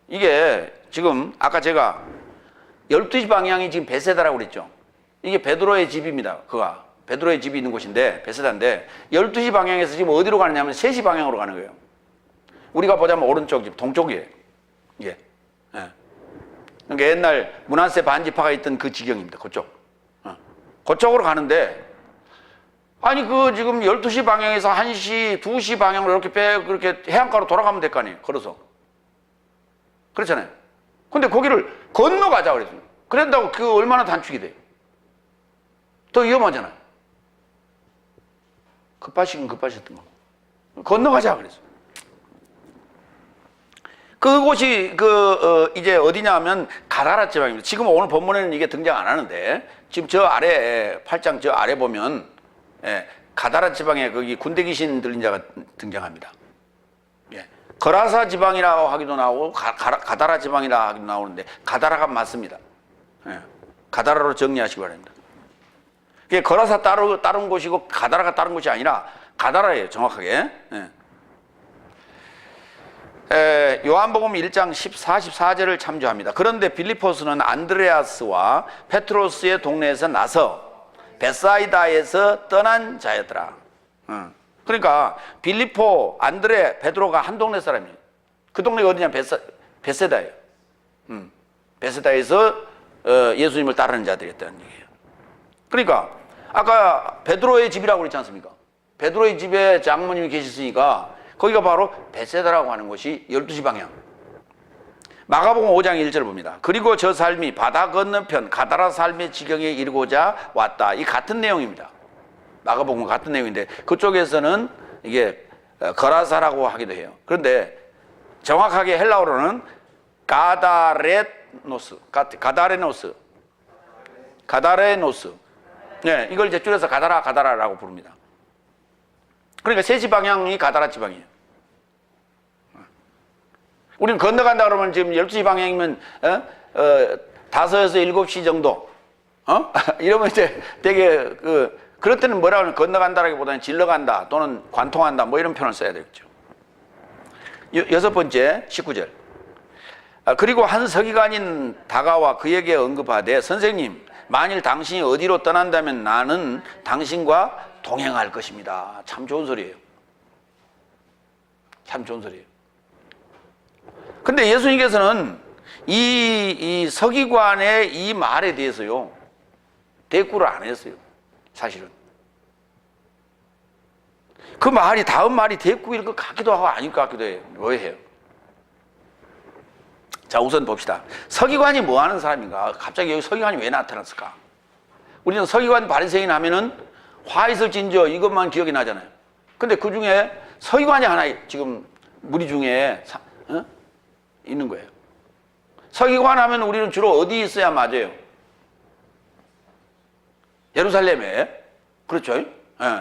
이게 지금 아까 제가 12시 방향이 지금 베세다라고 그랬죠. 이게 베드로의 집입니다. 그가 베드로의 집이 있는 곳인데 베세다인데 12시 방향에서 지금 어디로 가느냐면 3시 방향으로 가는 거예요. 우리가 보자면 오른쪽 집 동쪽이에요. 예. 그러니까 옛날 므낫세 반지파가 있던 그 지경입니다. 그쪽. 그쪽으로 가는데 아니 그 지금 12시 방향에서 1시, 2시 방향으로 이렇게 그렇게 해안가로 돌아가면 될 거 아니에요. 걸어서. 그렇잖아요. 근데 거기를 건너가자 그랬어요. 그런다고 그 얼마나 단축이 돼요? 더 위험하잖아요. 급하시긴 급하셨던 거. 건너가자 그랬어요. 그곳이 이제 어디냐 하면 가다라 지방입니다. 지금 오늘 본문에는 이게 등장 안 하는데 지금 저 아래 8장 저 아래 보면 가다라 지방에 거기 군대 귀신 들린 자가 등장합니다. 예. 거라사 지방이라고 하기도 나오고 가다라 지방이라고 하기도 나오는데 가다라가 맞습니다. 예. 가다라로 정리하시기 바랍니다. 그게 거라사 따른 곳이고 가다라가 따른 곳이 아니라 가다라예요. 정확하게. 예. 요한복음 1장 14절을 참조합니다. 그런데 빌리포스는 안드레아스와 페트로스의 동네에서 나서 베사이다에서 떠난 자였더라. 그러니까 빌리포, 안드레, 베드로가 한 동네 사람이에요. 그 동네가 어디냐? 베세다예요. 베세다에서 예수님을 따르는 자들이었다는 얘기예요. 그러니까 아까 베드로의 집이라고 그랬지 않습니까? 베드로의 집에 장모님이 계셨으니까 거기가 바로 벳세다라고 하는 곳이 12시 방향. 마가복음 5장 1절 봅니다. 그리고 저 삶이 바다 건너편 가다라 삶의 지경에 이르고자 왔다. 이 같은 내용입니다. 마가복음 같은 내용인데 그쪽에서는 이게 거라사라고 하기도 해요. 그런데 정확하게 헬라어로는 가다레노스. 네, 이걸 이제 줄여서 가다라라고 부릅니다. 그러니까 3시 방향이 가다라 지방이에요. 우리는 건너간다 그러면 지금 12시 방향이면 5에서 7시 정도 이러면 이제 되게 그럴 때는 뭐라고 하면 건너간다라기보다는 질러간다 또는 관통한다 뭐 이런 표현을 써야 되겠죠. 6번째 19절. 그리고 한 서기관인 다가와 그에게 언급하되 선생님 만일 당신이 어디로 떠난다면 나는 당신과 동행할 것입니다. 참 좋은 소리예요. 참 좋은 소리예요. 근데 예수님께서는 이 서기관의 이 말에 대해서요 대꾸를 안 했어요. 사실은 그 말이 다음 말이 대꾸일 것 같기도 하고 아닐 것 같기도 해요. 왜 해요? 자, 우선 봅시다. 서기관이 뭐 하는 사람인가? 갑자기 여기 서기관이 왜 나타났을까? 우리는 서기관 바리새인 하면은 화 있을 진저 이것만 기억이 나잖아요. 근데 그 중에 서기관이 하나 지금 무리 중에 있는 거예요. 서기관 하면 우리는 주로 어디 있어야 맞아요? 예루살렘에. 그렇죠?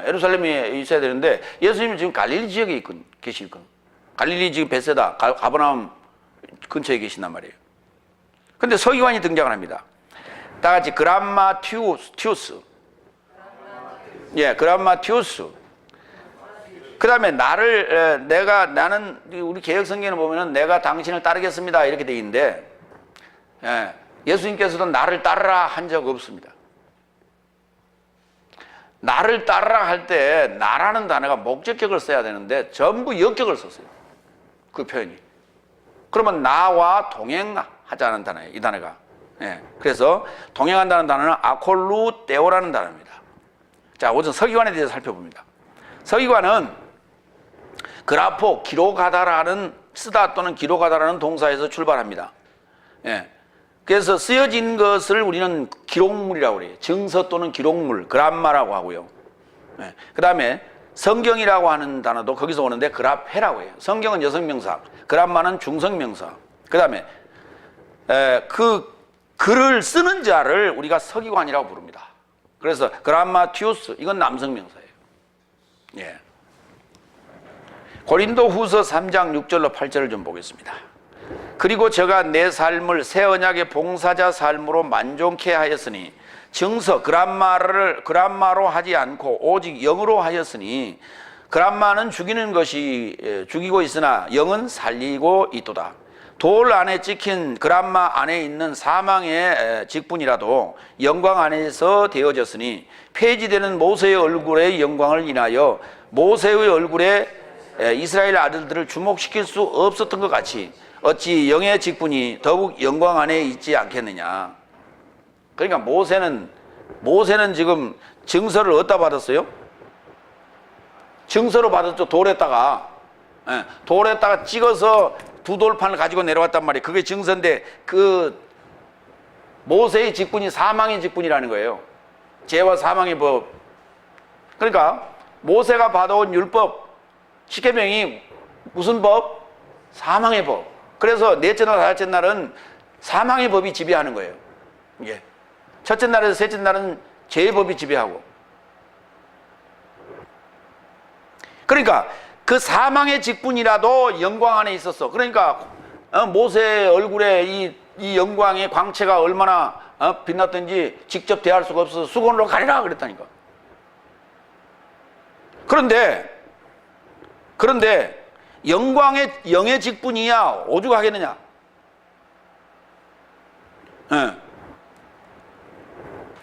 예루살렘에 있어야 되는데 예수님은 지금 갈릴리 지역에 계시거든요. 갈릴리 지금 벳세다, 가버나움 근처에 계신단 말이에요. 근데 서기관이 등장을 합니다. 다 같이 그람마티우스. 예, 그람마티우스. 그 다음에 나는 우리 개혁 성경에 보면은 내가 당신을 따르겠습니다 이렇게 돼 있는데 예수님께서도 나를 따르라 한 적 없습니다. 나를 따르라 할 때 나라는 단어가 목적격을 써야 되는데 전부 역격을 썼어요. 그 표현이. 그러면 나와 동행하자는 단어예요. 이 단어가. 그래서 동행한다는 단어는 아콜루테오라는 단어입니다. 자, 우선 서기관에 대해서 살펴봅니다. 서기관은 그라포, 기록하다라는 쓰다 또는 기록하다라는 동사에서 출발합니다. 그래서 쓰여진 것을 우리는 기록물이라고 그래요. 증서 또는 기록물, 그람마라고 하고요. 그 다음에 성경이라고 하는 단어도 거기서 오는데 그라페라고 해요. 성경은 여성명사, 그람마는 중성명사. 그 다음에 그 글을 쓰는 자를 우리가 서기관이라고 부릅니다. 그래서 그람마티우스, 이건 남성명사예요. 고린도 후서 3장 6절로 8절을 좀 보겠습니다. 그리고 저가 내 삶을 새 언약의 봉사자 삶으로 만족케 하였으니 증서 그람마로 하지 않고 오직 영으로 하였으니 그람마는 죽이는 것이 죽이고 있으나 영은 살리고 있도다. 돌 안에 찍힌 그람마 안에 있는 사망의 직분이라도 영광 안에서 되어졌으니 폐지되는 모세의 얼굴의 영광을 인하여 모세의 얼굴에 이스라엘 아들들을 주목시킬 수 없었던 것 같이 어찌 영의 직분이 더욱 영광 안에 있지 않겠느냐. 그러니까 모세는 지금 증서를 어디다 받았어요? 증서로 받았죠. 돌에다가 찍어서 두 돌판을 가지고 내려왔단 말이에요. 그게 증서인데 그 모세의 직분이 사망의 직분이라는 거예요. 죄와 사망의 법. 그러니까 모세가 받아온 율법 십계명이 무슨 법? 사망의 법. 그래서 넷째 날, 다섯째 날은 사망의 법이 지배하는 거예요. 이게 첫째 날에서 셋째 날은 죄의 법이 지배하고. 그러니까 그 사망의 직분이라도 영광 안에 있었어. 그러니까 모세의 얼굴에 이 영광의 광채가 얼마나 빛났던지 직접 대할 수가 없어서 수건으로 가리라 그랬다니까. 그런데 영의 직분이야 오죽하겠느냐.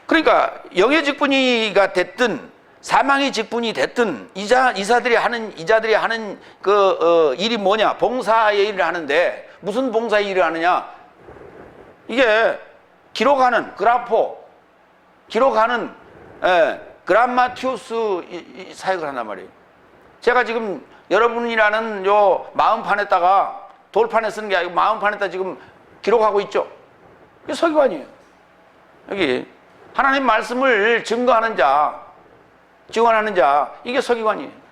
그러니까 영의 직분이가 됐든 사망의 직분이 됐든 이자들이 하는 일이 뭐냐? 봉사의 일을 하는데 무슨 봉사의 일을 하느냐? 이게 기록하는 그람마티우스 사역을 한단 말이에요. 제가 지금 여러분이라는 요 마음판에다가 돌판에 쓰는 게 아니고 마음판에다 지금 기록하고 있죠. 이게 서기관이에요. 여기 하나님 말씀을 증거하는 자, 증언하는 자, 이게 서기관이에요.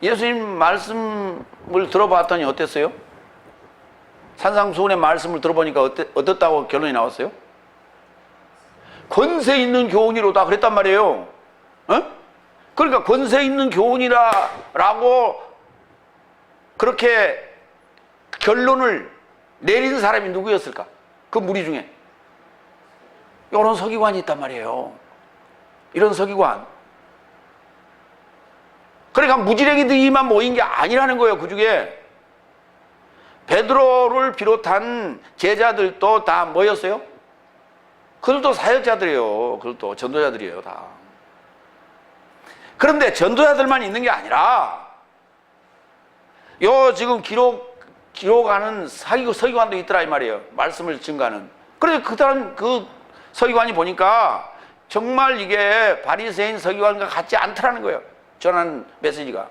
예수님 말씀을 들어봤더니 어땠어요? 산상수훈의 말씀을 들어보니까 어떻다고 결론이 나왔어요? 권세 있는 교훈이로다 그랬단 말이에요. 어? 그러니까 권세 있는 교훈이라고 그렇게 결론을 내린 사람이 누구였을까? 그 무리 중에 이런 서기관이 있단 말이에요. 이런 서기관. 그러니까 무지랭이들이만 모인 게 아니라는 거예요. 그 중에 베드로를 비롯한 제자들도 다 뭐였어요? 그들도 사역자들이에요. 그들도 전도자들이에요, 다. 그런데 전도자들만 있는 게 아니라 요 지금 기록하는 서기관도 있더라 이 말이에요. 말씀을 증가하는. 그래서 그 서기관이 보니까 정말 이게 바리새인 서기관과 같지 않더라는 거예요. 전한 메시지가.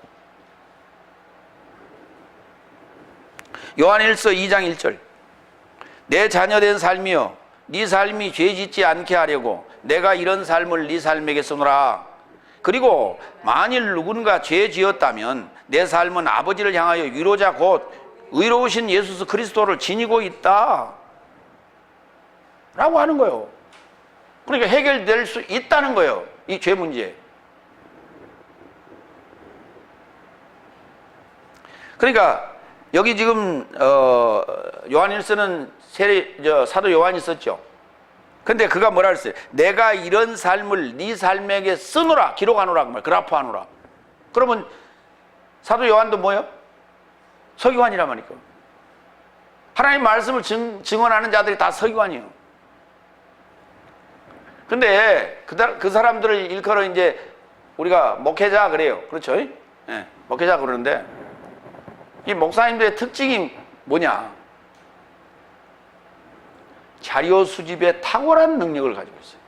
요한일서 2장 1절. 내 자녀된 삶이여 네 삶이 죄 짓지 않게 하려고 내가 이런 삶을 네 삶에게 쓰노라. 그리고 만일 누군가 죄 지었다면 내 삶은 아버지를 향하여 위로자 곧 의로우신 예수 그리스도를 지니고 있다 라고 하는 거예요. 그러니까 해결될 수 있다는 거예요, 이 죄 문제. 그러니까 여기 지금 요한일서는 사도 요한이 썼죠. 근데 그가 뭐라 그랬어요? 내가 이런 삶을 네 삶에게 쓰노라, 기록하노라, 그 말, 그라프하노라. 그러면 사도 요한도 뭐예요? 서기관이란 말이니까. 하나님 말씀을 증언하는 자들이 다 서기관이에요. 근데 그 사람들을 일컬어 이제 우리가 목회자 그래요. 그렇죠? 네, 목회자 그러는데 이 목사님들의 특징이 뭐냐? 자료 수집에 탁월한 능력을 가지고 있어요.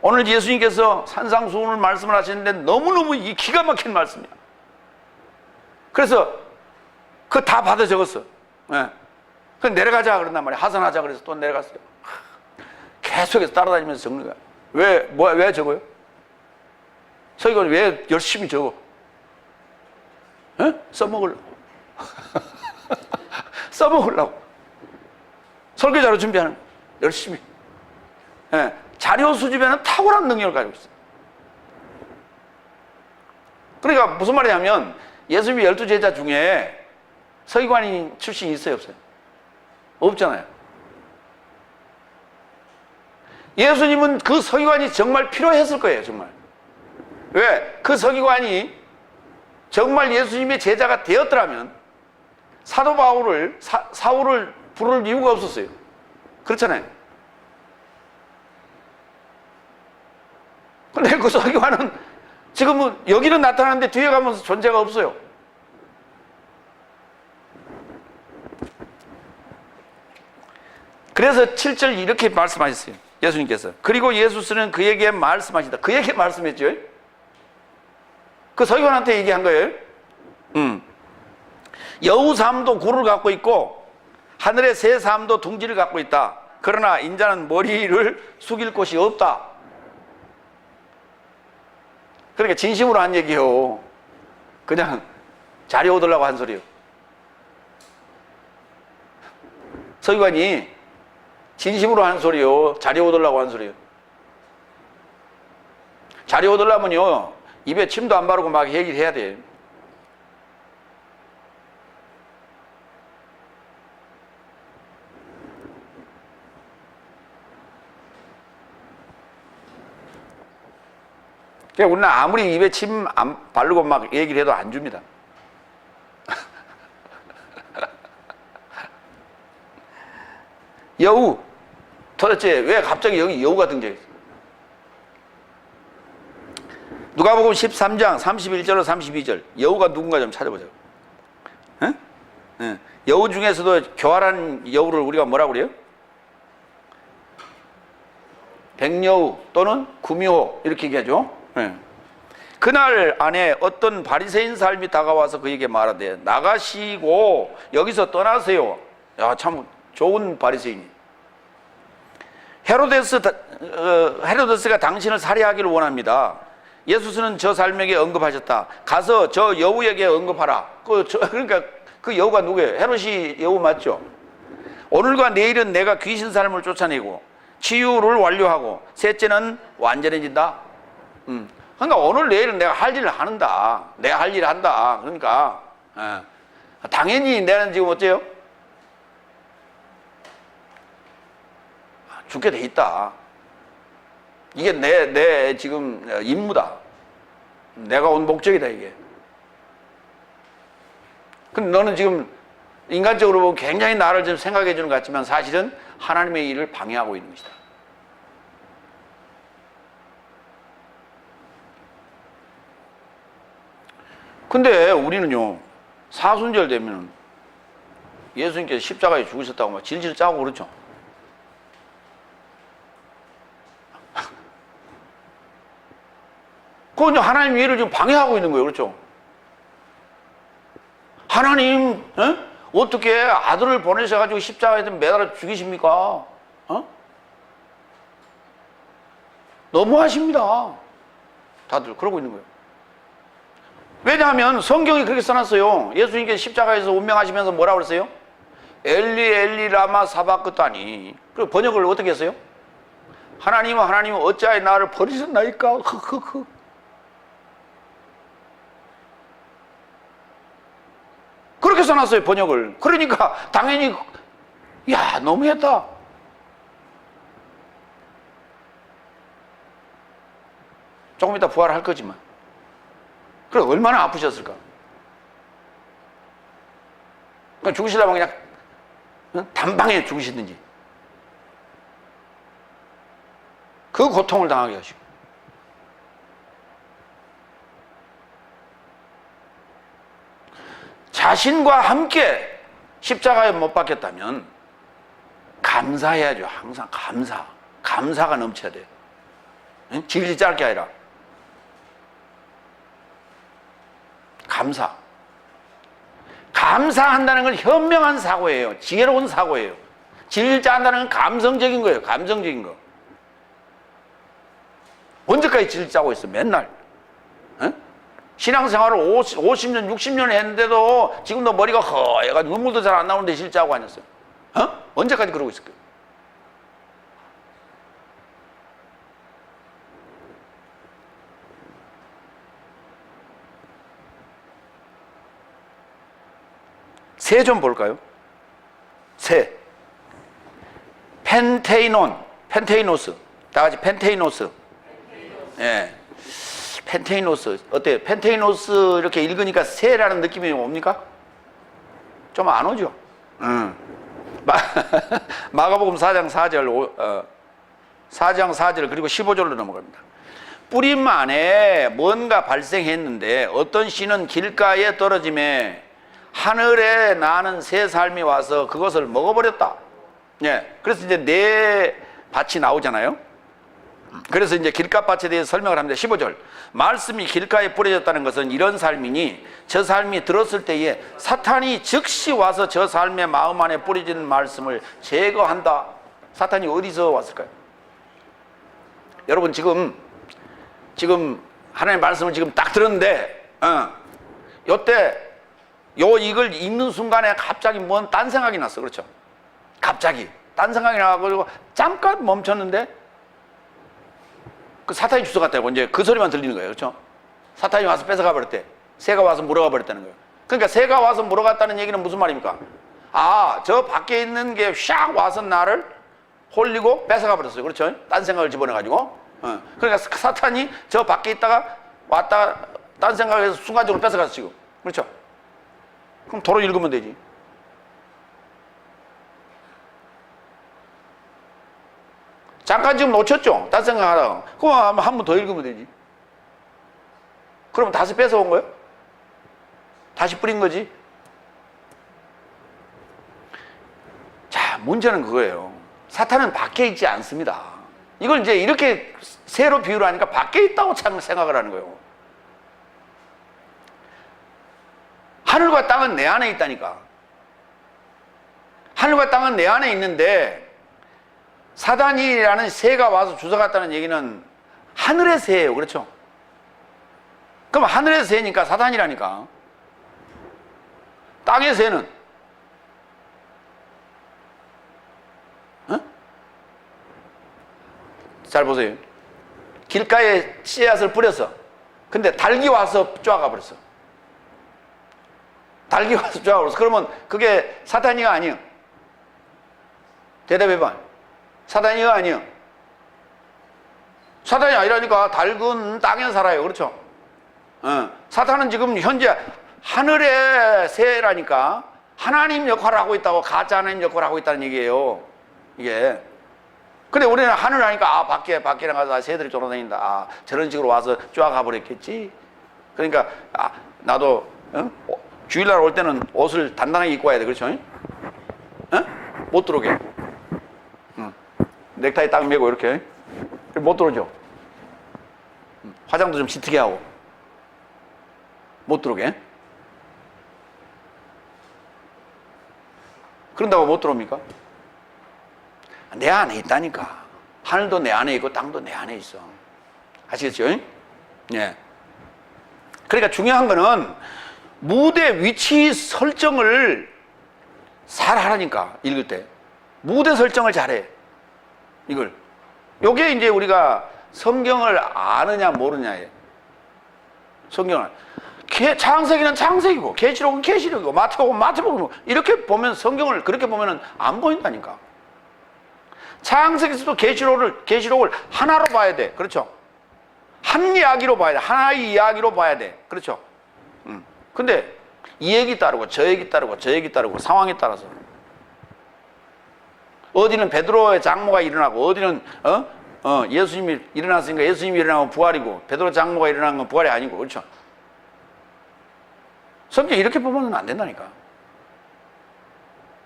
오늘 예수님께서 산상수훈을 말씀을 하시는데 너무너무 이 기가 막힌 말씀이야. 그래서 그거 다 받아 적었어. 네. 그래서 내려가자 그런단 말이야. 하산하자 그래서 또 내려갔어요. 계속해서 따라다니면서 적는 거야. 왜 적어요? 서기관이 왜 열심히 적어? 에? 써먹으려고. 써먹으려고. 설교자로 준비하는 거야. 열심히. 예. 자료 수집에는 탁월한 능력을 가지고 있어요. 그러니까 무슨 말이냐면 예수님의 12제자 중에 서기관인 출신이 있어요, 없어요? 없잖아요. 예수님은 그 서기관이 정말 필요했을 거예요, 정말. 왜? 그 서기관이 정말 예수님의 제자가 되었더라면 사도 바울을, 사울을 부를 이유가 없었어요. 그렇잖아요. 근데 그 서기관은 지금은 여기는 나타나는데 뒤에 가면서 존재가 없어요. 그래서 7절 이렇게 말씀하셨어요. 예수님께서. 그리고 예수는 그에게 말씀하신다. 그에게 말씀했죠. 그 서기관한테 얘기한 거예요. 여우삼도 굴을 갖고 있고 하늘의 새 삼도 둥지를 갖고 있다. 그러나 인자는 머리를 숙일 곳이 없다. 그러니까 진심으로 한 얘기요. 그냥 자료 얻으려고 한 소리요. 서기관이 진심으로 한 소리요. 자료 얻으려고 한 소리요. 자료 얻으려면요 입에 침도 안 바르고 막 얘기를 해야 돼. 그러니까 우리는 아무리 입에 침 안 바르고 막 얘기를 해도 안 줍니다. 여우. 도대체 왜 갑자기 여기 여우가 등장했어? 누가복음 13장 31절로 32절. 여우가 누군가 좀 찾아보자고. 에? 에. 여우 중에서도 교활한 여우를 우리가 뭐라고 그래요? 백여우 또는 구미호 이렇게 얘기하죠. 네. 그날 안에 어떤 바리새인 삶이 다가와서 그에게 말하되 나가시고 여기서 떠나세요. 야, 참 좋은 바리새인이. 헤로데스가 당신을 살해하기를 원합니다. 예수는 저 삶에게 언급하셨다. 가서 저 여우에게 언급하라. 그러니까 그 여우가 누구예요? 헤롯이 여우 맞죠? 오늘과 내일은 내가 귀신 사람을 쫓아내고 치유를 완료하고 셋째는 완전해진다. 그러니까 오늘 내일은 내가 할 일을 하는다. 내가 할 일을 한다. 그러니까 당연히 내는 지금 어때요? 죽게 돼 있다. 이게 내 지금 임무다. 내가 온 목적이다, 이게. 근데 너는 지금 인간적으로 보면 굉장히 나를 좀 생각해 주는 것 같지만 사실은 하나님의 일을 방해하고 있는 것이다. 근데 우리는요, 사순절 되면 예수님께서 십자가에 죽으셨다고 막 질질 짜고 그렇죠. 그건 하나님 일을 지금 방해하고 있는 거예요. 그렇죠? 하나님, 어떻게 아들을 보내셔가지고 십자가에 매달아 죽이십니까? 너무하십니다. 다들 그러고 있는 거예요. 왜냐하면 성경이 그렇게 써놨어요. 예수님께서 십자가에서 운명하시면서 뭐라고 그랬어요? 엘리 엘리 라마 사바크타니. 그리고 번역을 어떻게 했어요? 하나님은 어찌하여 나를 버리셨나이까? 그렇게 써놨어요, 번역을. 그러니까 당연히 야, 너무했다. 조금 이따 부활할 거지만. 그래, 얼마나 아프셨을까? 그러니까 죽으시려면 그냥 단방에 죽으시든지. 그 고통을 당하게 하시고. 자신과 함께 십자가에 못 박혔다면 감사해야죠. 항상 감사가 넘쳐야 돼요. 질질 짤 게 아니라 감사한다는 건 현명한 사고예요. 지혜로운 사고예요. 질질 짠다는 건 감성적인 거예요. 감성적인 거. 언제까지 질질 짜고 있어? 맨날. 신앙생활을 50년, 60년 했는데도 지금도 머리가 허해가지고 눈물도 잘 안 나오는데 실자고 아니었어요? 언제까지 그러고 있을 거예요? 새 좀 볼까요? 새. 펜테이노스. 다 같이 펜테이노스. 예. 펜테이노스. 어때요? 펜테이노스 이렇게 읽으니까 새라는 느낌이 옵니까? 좀 안 오죠? 마가복음 4장 4절, 4장 4절 그리고 15절로 넘어갑니다. 뿌림 안에 뭔가 발생했는데 어떤 씨는 길가에 떨어짐에 하늘에 나는 새 삶이 와서 그것을 먹어버렸다. 예. 그래서 이제 네 밭이 나오잖아요. 그래서 이제 길가밭에 대해서 설명을 합니다. 15절. 말씀이 길가에 뿌려졌다는 것은 이런 삶이니 저 삶이 들었을 때에 사탄이 즉시 와서 저 삶의 마음 안에 뿌려진 말씀을 제거한다. 사탄이 어디서 왔을까요? 여러분 지금 하나님의 말씀을 지금 딱 들었는데 요때 이걸 읽는 순간에 갑자기 뭔 딴 생각이 났어. 그렇죠? 갑자기 딴 생각이 나가지고 잠깐 멈췄는데 그 사탄이 주워갔다고 이제 그 소리만 들리는 거예요. 그렇죠? 사탄이 와서 뺏어가 버렸대. 새가 와서 물어가 버렸다는 거예요. 그러니까 새가 와서 물어갔다는 얘기는 무슨 말입니까? 저 밖에 있는 게 샥 와서 나를 홀리고 뺏어가 버렸어요. 그렇죠? 딴 생각을 집어넣어가지고. 그러니까 사탄이 저 밖에 있다가 왔다가 딴 생각을 해서 순간적으로 뺏어갔어 지금. 그렇죠? 그럼 도로 읽으면 되지. 잠깐 지금 놓쳤죠? 딴 생각하다가. 그럼 한 번 더 읽으면 되지. 그러면 다시 뺏어온 거예요? 다시 뿌린 거지? 자, 문제는 그거예요. 사탄은 밖에 있지 않습니다. 이걸 이제 이렇게 새로 비유를 하니까 밖에 있다고 생각을 하는 거예요. 하늘과 땅은 내 안에 있다니까. 하늘과 땅은 내 안에 있는데 사단이라는 새가 와서 주워갔다는 얘기는 하늘의 새예요. 그렇죠? 그럼 하늘의 새니까 사단이라니까. 땅의 새는 잘 보세요. 길가에 씨앗을 뿌렸어. 근데 닭이 와서 쪼아가 버렸어. 닭이 와서 쪼아가 버렸어. 그러면 그게 사단이가 아니에요. 대답해봐. 사단이가 아니에요. 사단이 아니라니까. 닭은 땅에 살아요. 그렇죠? 사단은 지금 현재 하늘의 새라니까. 하나님 역할을 하고 있다고, 가짜 하나님 역할을 하고 있다는 얘기예요. 이게. 근데 우리는 하늘 하니까, 밖에 나가서 새들이 돌아다닌다. 저런 식으로 와서 쪼아가 버렸겠지. 그러니까, 나도, 주일날 올 때는 옷을 단단하게 입고 와야 돼. 그렇죠? 못 들어오게. 넥타이 딱 매고 이렇게. 못 들어오죠. 화장도 좀 짙게 하고. 못 들어오게. 그런다고 못 들어옵니까? 내 안에 있다니까. 하늘도 내 안에 있고 땅도 내 안에 있어. 아시겠죠? 예. 그러니까 중요한 거는 무대 위치 설정을 잘 하라니까. 읽을 때 무대 설정을 잘해. 이걸. 요게 이제 우리가 성경을 아느냐 모르냐예요. 성경을. 창세기는 창세기고 계시록은 계시록이고 마태복음은 마태복음이고 이렇게 보면 성경을 그렇게 보면은 안 보인다니까. 창세기에서도 계시록을 하나로 봐야 돼. 그렇죠? 한 이야기로 봐야 돼. 하나의 이야기로 봐야 돼. 그렇죠? 근데 이 얘기 따르고 저 얘기 따르고 저 얘기 따르고 상황에 따라서 어디는 베드로의 장모가 일어나고 어디는 예수님이 일어났으니까 예수님이 일어나면 부활이고 베드로 장모가 일어난 건 부활이 아니고. 그렇죠? 성경 이렇게 보면 안 된다니까.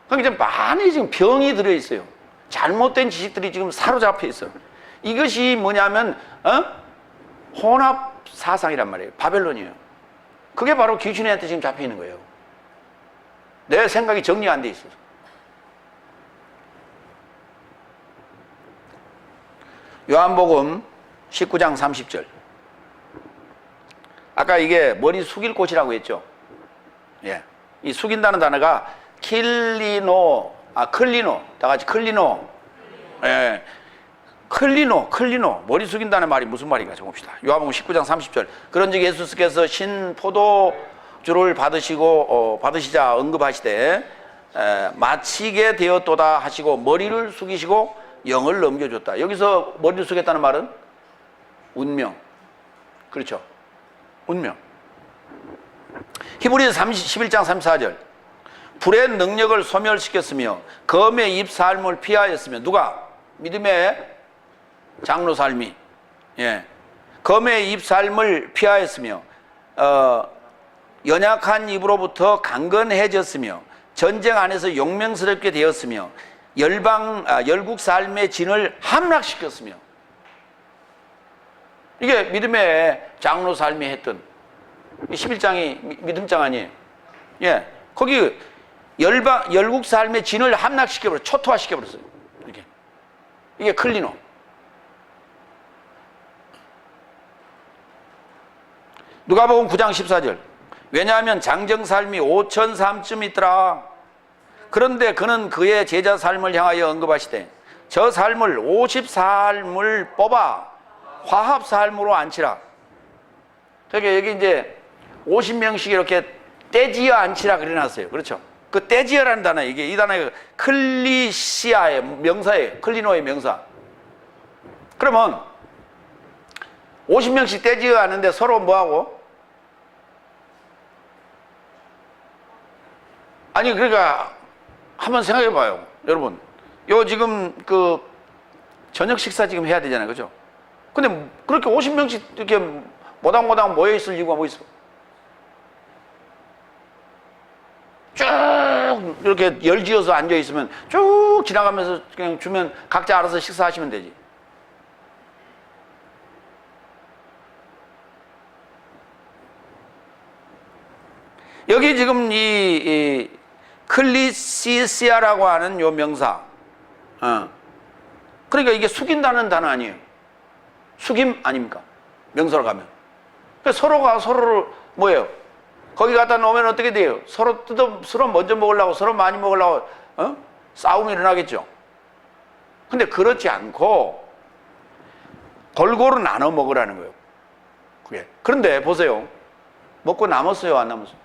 그러니까 이제 많이 지금 병이 들어있어요. 잘못된 지식들이 지금 사로잡혀 있어. 이것이 뭐냐면 혼합 사상이란 말이에요. 바벨론이에요. 그게 바로 귀신한테 지금 잡혀 있는 거예요. 내 생각이 정리 안 돼 있어서. 요한복음 19장 30절. 아까 이게 머리 숙일 곳이라고 했죠. 예. 이 숙인다는 단어가 클리노, 다 같이 클리노. 예. 클리노. 머리 숙인다는 말이 무슨 말인가 좀 봅시다. 요한복음 19장 30절. 그런즉 예수께서 신 포도주를 받으시자 언급하시되 마치게 되었도다 하시고 머리를 숙이시고 영을 넘겨줬다. 여기서 머리를 숙였다는 말은 운명. 그렇죠? 운명. 히브리서 11장 34절. 불의 능력을 소멸시켰으며 검의 입 삶을 피하였으며 누가? 믿음의 장로 삶이. 예. 검의 입 삶을 피하였으며 연약한 입으로부터 강건해졌으며 전쟁 안에서 용맹스럽게 되었으며 열국 삶의 진을 함락시켰으며. 이게 믿음의 장로 삶이 했던 11장이 믿음장 아니에요. 예. 거기 열국 삶의 진을 함락시켜버렸어요. 초토화시켜버렸어요. 이렇게. 이게 클리노. 누가복음 9장 14절. 왜냐하면 장정 삶이 5천 삶쯤 있더라. 그런데 그는 그의 제자 삶을 향하여 언급하시되 저 삶을 50삶을 뽑아 화합 삶으로 앉히라. 그러니까 여기 이제 50명씩 이렇게 떼지어 앉히라 그려놨어요. 그렇죠? 그 떼지어라는 단어, 이 단어가 클리시아의 명사예요. 클리노의 명사. 그러면 50명씩 떼지어 하는데 서로 뭐하고? 아니 그러니까 한번 생각해 봐요. 여러분 요 지금 그 저녁 식사 지금 해야 되잖아요. 그죠? 근데 그렇게 50명씩 이렇게 모닥모닥 모여 있을 이유가 뭐 있어? 쭉 이렇게 열지어서 앉아 있으면 쭉 지나가면서 그냥 주면 각자 알아서 식사하시면 되지. 여기 지금 이 클리시시아라고 하는 요 명사, 그러니까 이게 숙인다는 단어 아니에요. 숙임 아닙니까? 명사로 가면. 그러니까 서로가 서로를 뭐예요? 거기 갖다 놓으면 어떻게 돼요? 서로 먼저 먹으려고, 서로 많이 먹으려고, 싸움이 일어나겠죠. 근데 그렇지 않고 골고루 나눠 먹으라는 거예요. 그게. 그런데 보세요. 먹고 남았어요, 안 남았어요?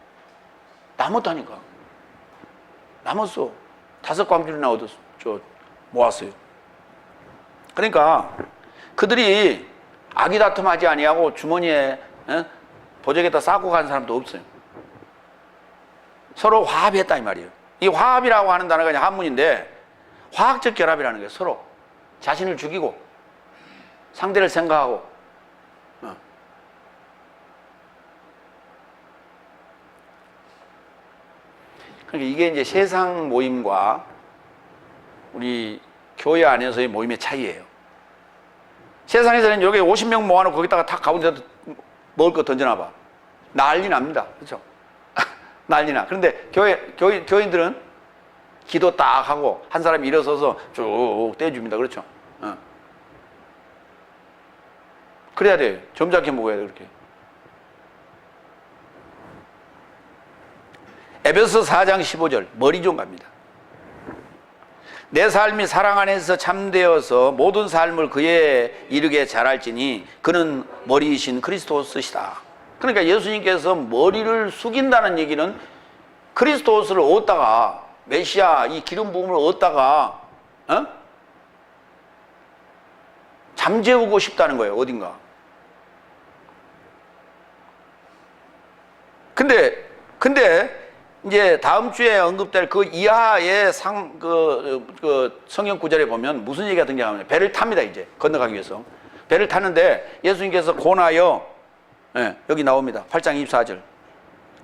남았다니까. 남았어. 5광줄이나 얻었어. 모았어요. 그러니까 그들이 아기다툼하지 아니하고 주머니에 보적에다 싸고 간 사람도 없어요. 서로 화합했다 이 말이에요. 이 화합이라고 하는 단어가 그냥 한문인데 화학적 결합이라는 거예요. 서로 자신을 죽이고 상대를 생각하고. 그러니까 이게 이제 세상 모임과 우리 교회 안에서의 모임의 차이예요. 세상에서는 여기 50명 모아놓고 거기다가 탁 가운데다 먹을 거 던져놔봐. 난리 납니다. 그렇죠? 난리나. 그런데 교인들은 기도 딱 하고 한 사람이 일어서서 쭉 떼줍니다. 그렇죠? 그래야 돼. 점잖게 먹어야 돼. 그렇게. 에베소 4장 15절 머리 좀 갑니다. 내 삶이 사랑 안에서 참되어서 모든 삶을 그에 이르게 자랄지니 그는 머리이신 그리스도스시다. 그러니까 예수님께서 머리를 숙인다는 얘기는 그리스도스를 얻다가 메시아 이 기름 부음을 얻다가 잠재우고 싶다는 거예요. 어딘가. 근데 이제 다음 주에 언급될 그 이하의 성경 구절에 보면 무슨 얘기가 등장하냐면 배를 탑니다. 이제 건너가기 위해서 배를 타는데 예수님께서 고나여, 여기 나옵니다. 8장 24절.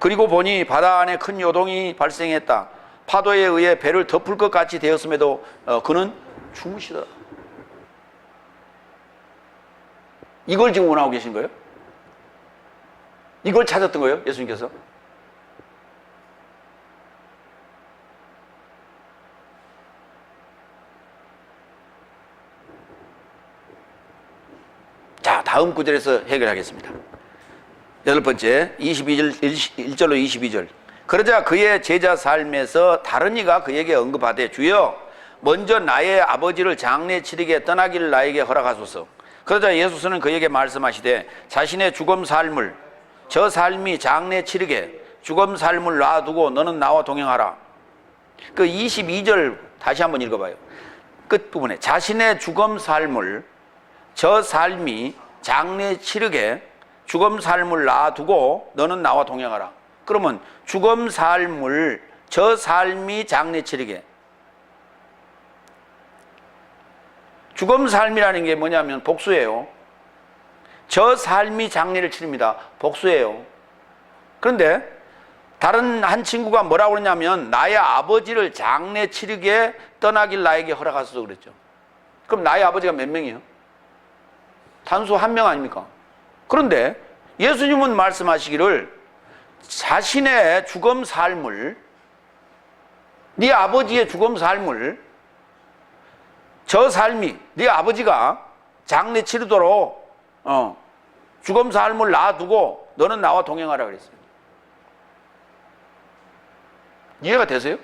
그리고 보니 바다 안에 큰 요동이 발생했다. 파도에 의해 배를 덮을 것 같이 되었음에도 그는 주무시더라. 이걸 지금 원하고 계신 거예요? 이걸 찾았던 거예요? 예수님께서? 자, 다음 구절에서 해결하겠습니다. 8번째, 1절로 22절. 그러자 그의 제자 삶에서 다른 이가 그에게 언급하되 주여 먼저 나의 아버지를 장례 치르게 떠나기를 나에게 허락하소서. 그러자 예수께서는 그에게 말씀하시되 자신의 죽음 삶을 저 삶이 장례 치르게 죽음 삶을 놔두고 너는 나와 동행하라. 그 22절 다시 한번 읽어봐요. 끝부분에 자신의 죽음 삶을 저 삶이 장례 치르게 죽음 삶을 놔두고 너는 나와 동행하라. 그러면 죽음 삶을 저 삶이 장례 치르게. 죽음 삶이라는 게 뭐냐면 복수예요. 저 삶이 장례를 치릅니다. 복수예요. 그런데 다른 한 친구가 뭐라고 그러냐면 나의 아버지를 장례 치르게 떠나길 나에게 허락하소서 그랬죠. 그럼 나의 아버지가 몇 명이에요? 단수 한 명 아닙니까? 그런데 예수님은 말씀하시기를 자신의 죽음 삶을, 네 아버지의 죽음 삶을 저 삶이 네 아버지가 장례 치르도록 죽음 삶을 놔두고 너는 나와 동행하라 그랬어요. 이해가 되세요?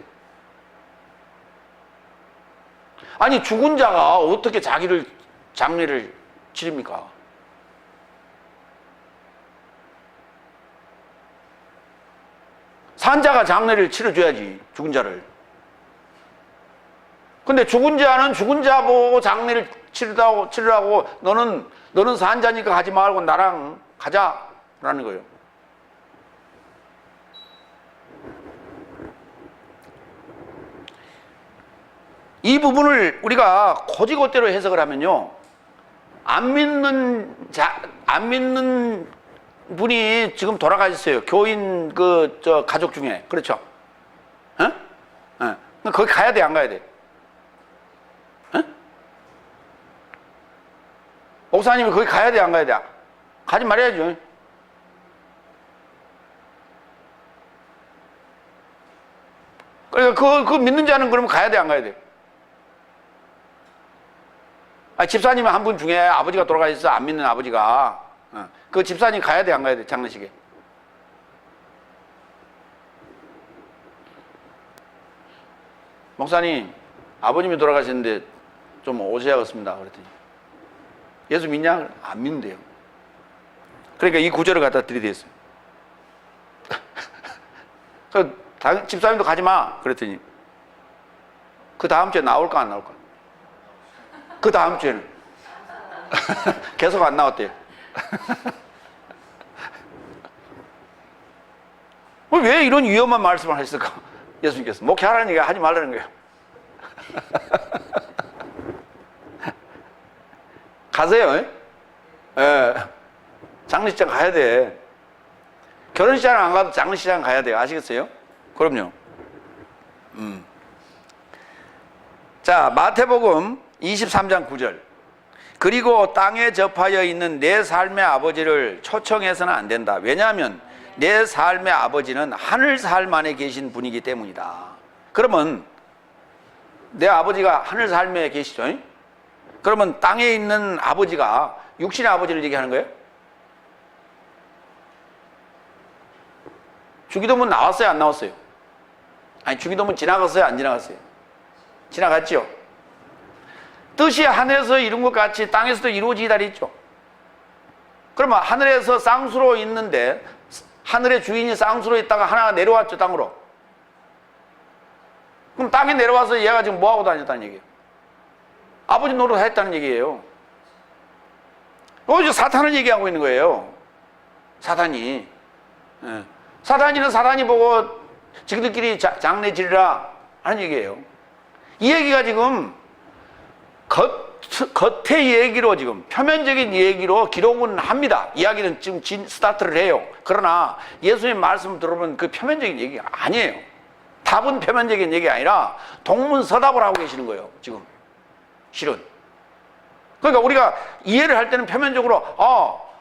아니 죽은 자가 어떻게 자기를 장례를 치릅니까? 산 자가 장례를 치러줘야지, 죽은 자를. 근데 죽은 자는 죽은 자 보고 장례를 치르라고 너는 산 자니까 가지 말고 나랑 가자라는 거예요. 이 부분을 우리가 고지고대로 해석을 하면요, 안 믿는 분이 지금 돌아가셨어요. 교인 가족 중에. 그렇죠? 거기 가야 돼, 안 가야 돼? 목사님이 거기 가야 돼, 안 가야 돼? 가지 말아야죠. 그러니까 그거 믿는 자는 그러면 가야 돼, 안 가야 돼? 집사님 한 분 중에 아버지가 돌아가셔서 안 믿는 아버지가, 그 집사님 가야 돼, 안 가야 돼? 장례식에. 목사님, 아버님이 돌아가셨는데 좀 오셔야겠습니다. 그랬더니 예수 믿냐? 안 믿는데요. 그러니까 이 구절을 갖다 들이댔어요. 집사님도 가지 마. 그랬더니 그 다음 주에 나올까 안 나올까? 그 다음 주에는 계속 안 나왔대요. 왜 이런 위험한 말씀을 하셨을까? 예수님께서 목회하라는 얘기가 하지 말라는 거예요. 가세요. 예. 장례식장 가야 돼. 결혼식장 안 가도 장례식장 가야 돼요. 아시겠어요? 그럼요. 자, 마태복음 23장 9절. 그리고 땅에 접하여 있는 내 삶의 아버지를 초청해서는 안 된다. 왜냐하면 내 삶의 아버지는 하늘 삶 안에 계신 분이기 때문이다. 그러면 내 아버지가 하늘 삶에 계시죠? 그러면 땅에 있는 아버지가 육신의 아버지를 얘기하는 거예요? 주기도문 나왔어요, 안 나왔어요? 아니, 주기도문 지나갔어요, 안 지나갔어요? 지나갔죠? 뜻이 하늘에서 이룬 것 같이 땅에서도 이루어지다 있죠? 그러면 하늘에서 쌍수로 있는데 하늘의 주인이 쌍수로 있다가 하나가 내려왔죠, 땅으로. 그럼 땅에 내려와서 얘가 지금 뭐하고 다녔다는 얘기예요? 아버지 노릇 했다는 얘기예요. 이제 사탄을 얘기하고 있는 거예요. 사탄이. 예. 사탄이는 사탄이 보고 지그들끼리 장례 지르라 하는 얘기예요. 이 얘기가 지금 겉의 얘기로 지금 표면적인 얘기로 기록은 합니다. 이야기는 지금 스타트를 해요. 그러나 예수님 말씀 들어보면 그 표면적인 얘기가 아니에요. 답은 표면적인 얘기가 아니라 동문서답을 하고 계시는 거예요. 지금 실은. 그러니까 우리가 이해를 할 때는 표면적으로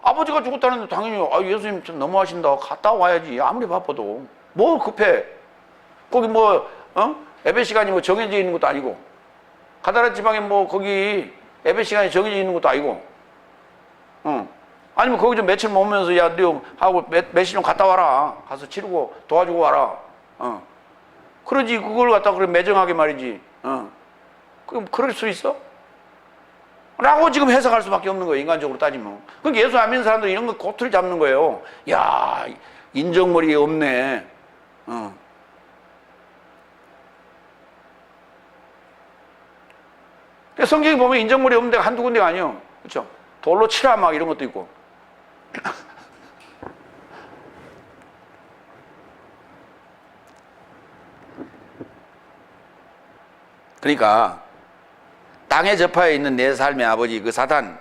아버지가 죽었다는데 당연히 예수님 좀 너무하신다. 갔다 와야지. 아무리 바빠도 뭐 급해. 거기 예배 시간이 정해져 있는 것도 아니고 가다라 지방에 거기 예배 시간이 정해져 있는 것도 아니고 아니면 거기 좀 며칠 머무면서 야 너 하고 며칠 좀 갔다 와라. 가서 치르고 도와주고 와라. 그러지 그걸 갖다 그래 매정하게 말이지. 그럼 그럴 수 있어? 라고 지금 해석할 수밖에 없는 거예요. 인간적으로 따지면. 그러니까 예수 안 믿는 사람들 이런 거 고트를 잡는 거예요. 야 인정머리 없네. 성경에 보면 인정머리 없는 데가 한두 군데가 아니에요. 그렇죠? 돌로 치라 막 이런 것도 있고. 그러니까 땅에 접하여 있는 내 삶의 아버지 그 사단은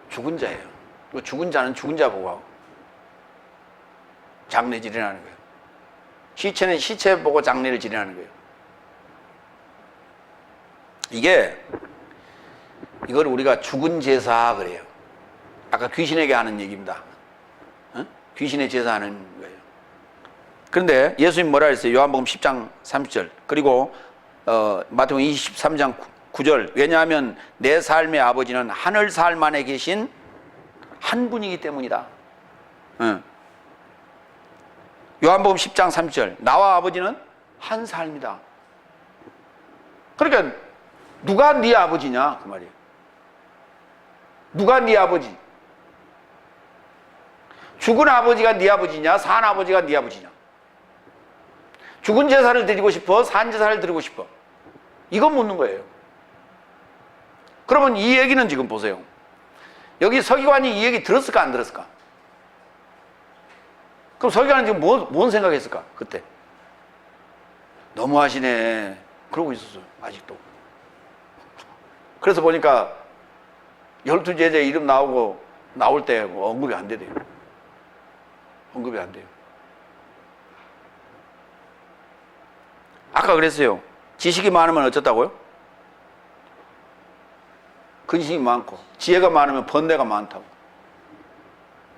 죽은 자예요. 그 죽은 자는 죽은 자 보고 장례 지내라는 거예요. 시체는 시체 보고 장례를 지내라는 거예요. 이걸 우리가 죽은 제사 그래요. 아까 귀신에게 하는 얘기입니다. 귀신의 제사하는 거예요. 그런데 예수님 뭐라 했어요? 요한복음 10장 30절 그리고 마태복음 23장 9절 왜냐하면 내 삶의 아버지는 하늘 삶 안에 계신 한 분이기 때문이다. 요한복음 10장 30절 나와 아버지는 한 삶이다. 그러니까 누가 네 아버지냐 그 말이에요. 누가 네 아버지? 죽은 아버지가 네 아버지냐 산 아버지가 네 아버지냐? 죽은 제사를 드리고 싶어 산 제사를 드리고 싶어? 이거 묻는 거예요. 그러면 이 얘기는 지금 보세요. 여기 서기관이 이 얘기 들었을까 안 들었을까? 그럼 서기관은 지금 뭔 생각했을까 그때? 너무하시네 그러고 있었어요. 아직도. 그래서 보니까 12제자 이름 나올 때 언급이 안 되대요. 언급이 안 돼요. 아까 그랬어요. 지식이 많으면 어쩌다고요? 근심이 많고 지혜가 많으면 번뇌가 많다고.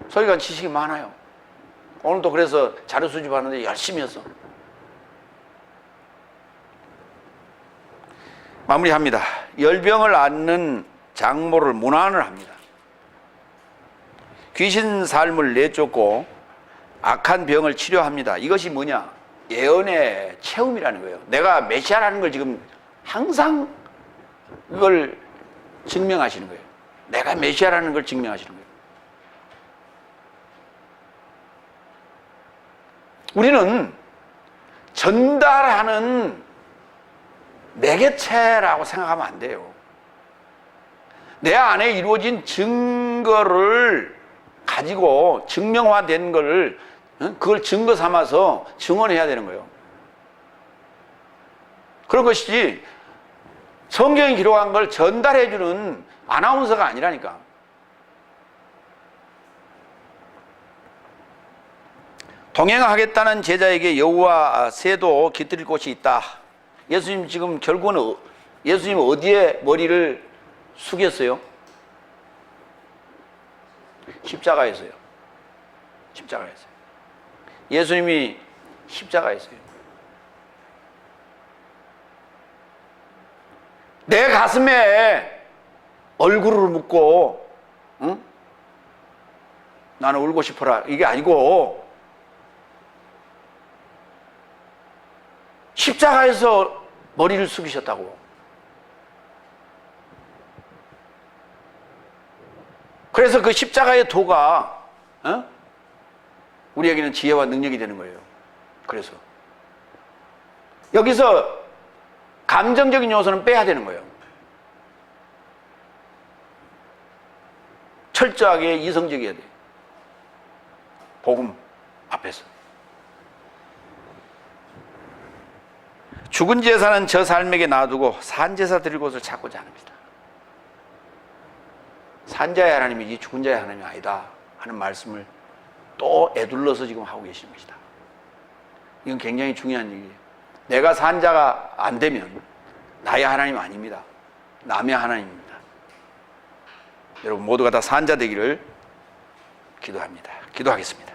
서기관 지식이 많아요. 오늘도 그래서 자료 수집하는데 열심히 했어. 마무리합니다. 열병을 앓는 장모를 문안을 합니다. 귀신 삶을 내쫓고 악한 병을 치료합니다. 이것이 뭐냐? 예언의 체험이라는 거예요. 내가 메시아라는 걸 지금 항상 이걸 증명하시는 거예요. 내가 메시아라는 걸 증명하시는 거예요. 우리는 전달하는 매개체라고 생각하면 안 돼요. 내 안에 이루어진 증거를 가지고 증명화된 걸 그걸 증거 삼아서 증언해야 되는 거예요. 그런 것이지 성경이 기록한 걸 전달해주는 아나운서가 아니라니까. 동행하겠다는 제자에게 여우와 새도 깃들일 곳이 있다. 예수님 지금 결국은 예수님 어디에 머리를 숙였어요? 십자가에서요. 십자가에서요. 예수님이 십자가에서요. 내 가슴에 얼굴을 묻고 응? 나는 울고 싶어라 이게 아니고 십자가에서 머리를 숙이셨다고. 그래서 그 십자가의 도가 우리에게는 지혜와 능력이 되는 거예요. 그래서 여기서 감정적인 요소는 빼야 되는 거예요. 철저하게 이성적이어야 돼요. 복음 앞에서. 죽은 제사는 저 삶에게 놔두고 산 제사 드릴 곳을 찾고자 합니다. 산자의 하나님이지 죽은 자의 하나님이 아니다 하는 말씀을 또 애둘러서 지금 하고 계시는 것이다. 이건 굉장히 중요한 얘기예요. 내가 산자가 안 되면 나의 하나님 아닙니다. 남의 하나님입니다. 여러분 모두가 다 산자 되기를 기도합니다. 기도하겠습니다.